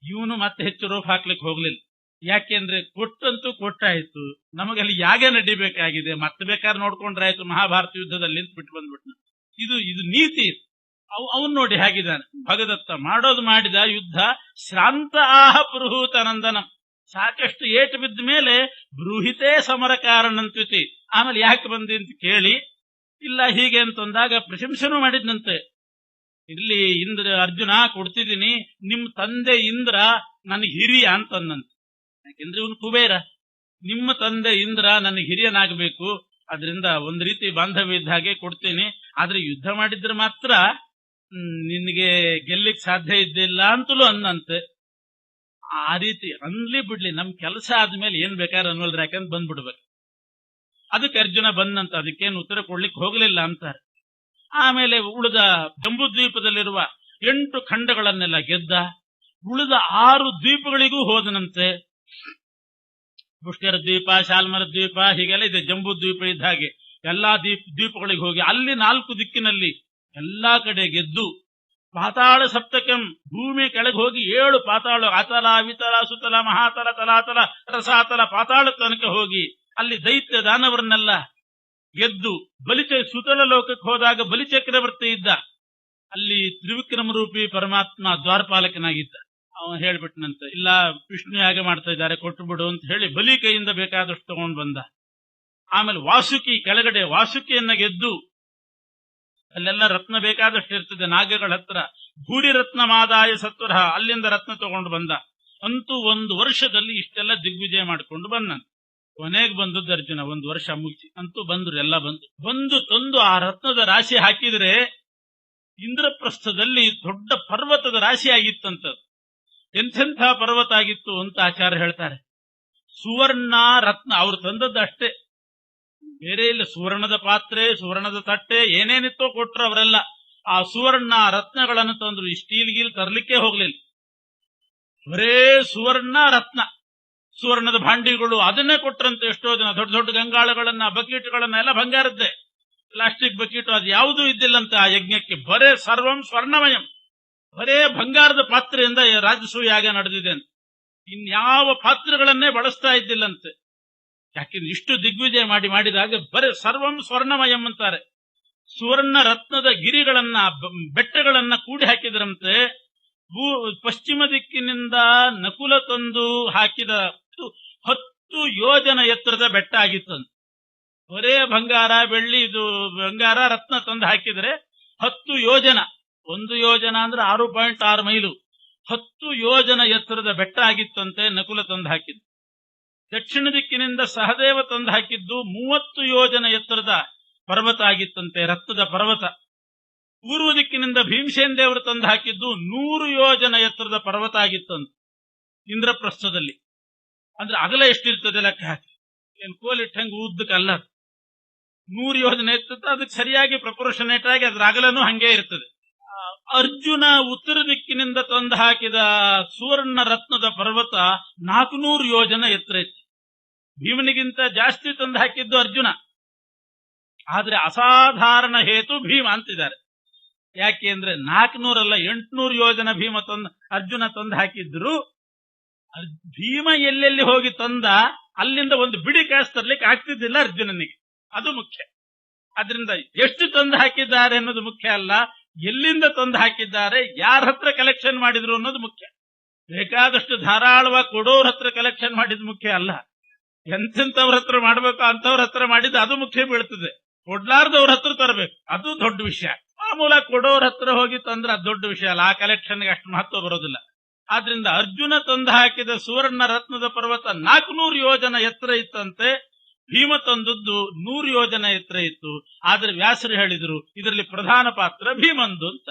ಇವನು ಮತ್ತೆ ಹೆಚ್ಚು ರೋಪ್ ಹಾಕ್ಲಿಕ್ಕೆ ಹೋಗ್ಲಿಲ್ಲ. ಯಾಕೆಂದ್ರೆ ಕೊಟ್ಟಂತೂ ಕೊಟ್ಟಾಯ್ತು, ನಮಗಲ್ಲಿ ಯಾಗೆ ನಡಿಬೇಕಾಗಿದೆ, ಮತ್ತೆ ಬೇಕಾದ್ರೆ ನೋಡ್ಕೊಂಡ್ರೆ ಆಯ್ತು ಮಹಾಭಾರತ ಯುದ್ಧದಲ್ಲಿ ಅಂತ ಬಿಟ್ಟು ಬಂದ್ಬಿಟ್ನ. ಇದು ನೀತಿ. ಅವನ್ ನೋಡಿ ಹೇಗಿದ್ದಾನೆ ಭಗದತ್ತ. ಮಾಡೋದು ಮಾಡಿದ ಯುದ್ಧ. ಶ್ರಾಂತ ಆಹ ಪುರುಹೂತನಂದನಂ, ಸಾಕಷ್ಟು ಏಟು ಬಿದ್ದ ಮೇಲೆ ಬೃಹಿತೇ ಸಮರ ಕಾರಣಂತ್ವಿತಿ. ಆಮೇಲೆ ಯಾಕೆ ಬಂದಿ ಅಂತ ಕೇಳಿ, ಇಲ್ಲ ಹೀಗೆ ಅಂತಂದಾಗ ಪ್ರಶಂಸನೂ ಮಾಡಿದ್ನಂತೆ. ಇಲ್ಲಿ ಅರ್ಜುನ ಕೊಡ್ತಿದ್ದೀನಿ, ನಿಮ್ ತಂದೆ ಇಂದ್ರ ನನಗೆ ಹಿರಿಯ ಅಂತಂದಂತೆ. ಯಾಕೆಂದ್ರೆ ಇವನು ಕುಬೇರ. ನಿಮ್ಮ ತಂದೆ ಇಂದ್ರ ನನಗೆ ಹಿರಿಯನಾಗಬೇಕು, ಅದರಿಂದ ಒಂದ್ ರೀತಿ ಬಾಂಧವ್ಯ ಇದ್ದ ಹಾಗೆ ಕೊಡ್ತೀನಿ, ಆದ್ರೆ ಯುದ್ಧ ಮಾಡಿದ್ರೆ ಮಾತ್ರ ನಿನ್ಗೆ ಗೆಲ್ಲಿಕ್ ಸಾಧ್ಯ ಇದ್ದಿಲ್ಲ ಅಂತಲೂ ಅಂದಂತೆ. ಆ ರೀತಿ ಅನ್ಲಿ ಬಿಡ್ಲಿ, ನಮ್ ಕೆಲಸ ಆದ್ಮೇಲೆ ಏನ್ ಬೇಕಾದ್ರೆ ಅನ್ವಲ್ರಿ, ಯಾಕಂತ ಬಂದ್ಬಿಡ್ಬೇಕು. ಅದಕ್ಕೆ ಅರ್ಜುನ ಬಂದಂತ, ಅದಕ್ಕೇನು ಉತ್ತರ ಕೊಡ್ಲಿಕ್ಕೆ ಹೋಗ್ಲಿಲ್ಲ ಅಂತಾರೆ. ಆಮೇಲೆ ಉಳಿದ ಜಂಬೂದ್ವೀಪದಲ್ಲಿರುವ 8 ಖಂಡಗಳನ್ನೆಲ್ಲ ಗೆದ್ದ. ಉಳಿದ 6 ದ್ವೀಪಗಳಿಗೂ ಹೋದನಂತೆ. ಪುಷ್ಕರ ದ್ವೀಪ, ಶಾಲ್ಮರ ದ್ವೀಪ ಹೀಗೆಲ್ಲ ಇದೆ. ಜಂಬೂ ದ್ವೀಪ ಇದ್ದ ಹಾಗೆ ಎಲ್ಲಾ ದ್ವೀಪಗಳಿಗೆ ಹೋಗಿ ಅಲ್ಲಿ 4 ದಿಕ್ಕಿನಲ್ಲಿ ಎಲ್ಲಾ ಕಡೆ ಗೆದ್ದು ಪಾತಾಳ ಸಪ್ತಕಂ, ಭೂಮಿ ಕೆಳಗೆ ಹೋಗಿ 7 ಪಾತಾಳ, ಅತಲ ವಿತಲ ಸುತಲ ಮಹಾತಲ ತಲಾತಲ ರಸಾತಲ ಪಾತಾಳ ತನಕ ಹೋಗಿ ಅಲ್ಲಿ ದೈತ್ಯ ದಾನವರನ್ನೆಲ್ಲ ಗೆದ್ದು ಸುತಲ ಲೋಕಕ್ಕೆ ಹೋದಾಗ ಬಲಿಚಕ್ರವರ್ತಿ ಇದ್ದ. ಅಲ್ಲಿ ತ್ರಿವಿಕ್ರಮ ರೂಪಿ ಪರಮಾತ್ಮ ದ್ವಾರಪಾಲಕನಾಗಿದ್ದ. ಅವನು ಹೇಳ್ಬಿಟ್ನಂತೆ, ಇಲ್ಲ ವಿಷ್ಣು ಯಾಗ ಮಾಡ್ತಾ ಇದ್ದಾರೆ, ಕೊಟ್ಟು ಬಿಡು ಅಂತ ಹೇಳಿ ಬಲಿ ಕೈಯಿಂದ ಬೇಕಾದಷ್ಟು ತಗೊಂಡು ಬಂದ. ಆಮೇಲೆ ವಾಸುಕಿ ಕೆಳಗಡೆ ವಾಸುಕಿಯನ್ನ ಗೆದ್ದು, ಅಲ್ಲೆಲ್ಲ ರತ್ನ ಬೇಕಾದಷ್ಟು ಇರ್ತದೆ ನಾಗಗಳ ಹತ್ರ, ಭೂರಿ ರತ್ನ ಮಾದಾಯ ಸತ್ವರ, ಅಲ್ಲಿಂದ ರತ್ನ ತಗೊಂಡು ಬಂದ. ಅಂತೂ 1 ವರ್ಷದಲ್ಲಿ ಇಷ್ಟೆಲ್ಲ ದಿಗ್ವಿಜಯ ಮಾಡಿಕೊಂಡು ಬಂದ. ಕೊನೆಗೆ ಬಂದದ್ದು ಅರ್ಜುನ 1 ವರ್ಷ ಮುಗಿಸಿ. ಅಂತೂ ಬಂದ್ರು, ಎಲ್ಲ ಬಂದು ತಂದು ಆ ರತ್ನದ ರಾಶಿ ಹಾಕಿದ್ರೆ ಇಂದ್ರಪ್ರಸ್ಥದಲ್ಲಿ ದೊಡ್ಡ ಪರ್ವತದ ರಾಶಿ ಆಗಿತ್ತಂತದ್ದು. ಎಂಥೆಂಥ ಪರ್ವತ ಆಗಿತ್ತು ಅಂತ ಆಚಾರ್ಯ ಹೇಳ್ತಾರೆ. ಸುವರ್ಣ ರತ್ನ ಅವ್ರು ತಂದದ್ದು ಅಷ್ಟೇ, ಬೇರೆ ಇಲ್ಲ. ಸುವರ್ಣದ ಪಾತ್ರೆ, ಸುವರ್ಣದ ತಟ್ಟೆ, ಏನೇನಿತ್ತೋ ಕೊಟ್ರು ಅವರೆಲ್ಲ. ಆ ಸುವರ್ಣ ರತ್ನಗಳನ್ನು ತಂದ್ರು. ಈ ಸ್ಟೀಲ್ ಗೀಲ್ ತರ್ಲಿಕ್ಕೆ ಹೋಗ್ಲಿಲ್ಲ, ಬರೇ ಸುವರ್ಣ ರತ್ನ, ಸುವರ್ಣದ ಭಾಂಡಿಗಳು ಅದನ್ನೇ ಕೊಟ್ರಂತೆ. ಎಷ್ಟೋ ಜನ ದೊಡ್ಡ ದೊಡ್ಡ ಗಂಗಾಳಗಳನ್ನ, ಬಕೀಟ್ಗಳನ್ನ ಎಲ್ಲ ಬಂಗಾರದ್ದೇ, ಪ್ಲಾಸ್ಟಿಕ್ ಬಕೀಟು ಅದು ಯಾವುದೂ ಇದ್ದಿಲ್ಲಂತೆ ಆ ಯಜ್ಞಕ್ಕೆ. ಬರೇ ಸರ್ವಂ ಸ್ವರ್ಣಮಯಂ, ಬರೇ ಬಂಗಾರದ ಪಾತ್ರೆಯಿಂದ ರಾಜಸೂಯ ಯಾಗ ನಡೆದಿದೆ ಅಂತ. ಇನ್ಯಾವ ಪಾತ್ರೆಗಳನ್ನೇ ಬಳಸ್ತಾ ಇದ್ದಿಲ್ಲಂತೆ. ಯಾಕೆಂದ್ರೆ ಇಷ್ಟು ದಿಗ್ವಿಜಯ ಮಾಡಿದಾಗ ಬರೇ ಸರ್ವಂ ಸ್ವರ್ಣಮಯಂ ಅಂತಾರೆ. ಸುವರ್ಣ ರತ್ನದ ಗಿರಿಗಳನ್ನ, ಬೆಟ್ಟಗಳನ್ನ ಕೂಡಿ ಹಾಕಿದ್ರಂತೆ. ಪಶ್ಚಿಮ ದಿಕ್ಕಿನಿಂದ ನಕುಲ ತಂದು ಹಾಕಿದ 10 ಯೋಜನ ಎತ್ತರದ ಬೆಟ್ಟ ಆಗಿತ್ತಂತೆ. ಬರೇ ಬಂಗಾರ, ಬೆಳ್ಳಿ, ಇದು ಬಂಗಾರ ರತ್ನ ತಂದು ಹಾಕಿದ್ರೆ 10 ಯೋಜನ, 1 ಯೋಜನ ಅಂದ್ರೆ 6.6 ಮೈಲು, 10 ಯೋಜನ ಎತ್ತರದ ಬೆಟ್ಟ ಆಗಿತ್ತಂತೆ. ನಕುಲ ತಂದು ಹಾಕಿದ್ದು. ದಕ್ಷಿಣ ದಿಕ್ಕಿನಿಂದ ಸಹದೇವ ತಂದು ಹಾಕಿದ್ದು 30 ಯೋಜನ ಎತ್ತರದ ಪರ್ವತ ಆಗಿತ್ತಂತೆ, ರಕ್ತದ ಪರ್ವತ. ಪೂರ್ವ ದಿಕ್ಕಿನಿಂದ ಭೀಮಸೇನ್ ದೇವರು ತಂದು ಹಾಕಿದ್ದು 100 ಯೋಜನ ಎತ್ತರದ ಪರ್ವತ ಆಗಿತ್ತಂತೆ ಇಂದ್ರಪ್ರಸ್ಥದಲ್ಲಿ. ಅಂದ್ರೆ ಅಗಲ ಎಷ್ಟಿರ್ತದೆ ಲೆಕ್ಕ ಹಾಕಿ, ಏನ್ ಕೋಲಿಟ್ಟಂಗೆ ಉದ್ದಕ್ಕಲ್ಲ, 100 ಯೋಜನೆ ಎತ್ತದ, ಅದಕ್ಕೆ ಸರಿಯಾಗಿ ಪ್ರಪೋರ್ಷನೇಟ್ ಆಗಿ ಅದ್ರ ಅಗಲನೂ ಹಂಗೆ ಇರ್ತದೆ. ಅರ್ಜುನ ಉತ್ತರ ದಿಕ್ಕಿನಿಂದ ತಂದು ಹಾಕಿದ ಸುವರ್ಣ ರತ್ನದ ಪರ್ವತ 400 ಯೋಜನ ಎತ್ತರ ಇತ್ತು. ಭೀಮನಿಗಿಂತ ಜಾಸ್ತಿ ತಂದು ಹಾಕಿದ್ದು ಅರ್ಜುನ. ಆದ್ರೆ ಅಸಾಧಾರಣ ಹೇತು ಭೀಮ ಅಂತಿದ್ದಾರೆ. ಯಾಕೆ ಅಂದ್ರೆ 400 ಅಲ್ಲ, 800 ಯೋಜನ ಅರ್ಜುನ ತಂದು ಹಾಕಿದ್ರು. ಭೀಮ ಎಲ್ಲೆಲ್ಲಿ ಹೋಗಿ ತಂದ ಅಲ್ಲಿಂದ ಒಂದು ಬಿಡಿ ಕಾಸು ತರ್ಲಿಕ್ಕೆ ಆಗ್ತಿದ್ದಿಲ್ಲ ಅರ್ಜುನನಿಗೆ, ಅದು ಮುಖ್ಯ. ಅದರಿಂದ ಎಷ್ಟು ತಂದು ಹಾಕಿದ್ದಾರೆ ಅನ್ನೋದು ಮುಖ್ಯ ಅಲ್ಲ, ಎಲ್ಲಿಂದ ತಂದು ಹಾಕಿದ್ದಾರೆ, ಯಾರ ಹತ್ರ ಕಲೆಕ್ಷನ್ ಮಾಡಿದ್ರು ಅನ್ನೋದು ಮುಖ್ಯ. ಬೇಕಾದಷ್ಟು ಧಾರಾಳವಾಗಿ ಕೊಡೋರ ಹತ್ರ ಕಲೆಕ್ಷನ್ ಮಾಡಿದ್ ಮುಖ್ಯ ಅಲ್ಲ, ಎಂತೆಂಥವ್ರ ಹತ್ರ ಮಾಡ್ಬೇಕು ಅಂತವ್ರ ಹತ್ರ ಮಾಡಿದ್ದು ಅದು ಮುಖ್ಯ ಬೀಳ್ತದೆ. ಕೊಡ್ಲಾರ್ದವ್ರ ಹತ್ರ ತರಬೇಕು, ಅದು ದೊಡ್ಡ ವಿಷಯ. ಮಾಮೂಲ ಕೊಡೋರ ಹತ್ರ ಹೋಗಿ ತಂದ್ರೆ ಅದು ದೊಡ್ಡ ವಿಷಯ ಅಲ್ಲ, ಆ ಕಲೆಕ್ಷನ್ಗೆ ಅಷ್ಟು ಮಹತ್ವ ಬರೋದಿಲ್ಲ. ಆದ್ರಿಂದ ಅರ್ಜುನ ತಂದು ಹಾಕಿದ ಸುವರ್ಣ ರತ್ನದ ಪರ್ವತ 400 ಯೋಜನ ಎತ್ತರ ಇತ್ತಂತೆ. ಭೀಮ ತಂದದ್ದು 100 ಯೋಜನ ಎತ್ತರ ಇತ್ತು. ಆದ್ರೆ ವ್ಯಾಸರು ಹೇಳಿದ್ರು ಇದರಲ್ಲಿ ಪ್ರಧಾನ ಪಾತ್ರ ಭೀಮಂದು ಅಂತ.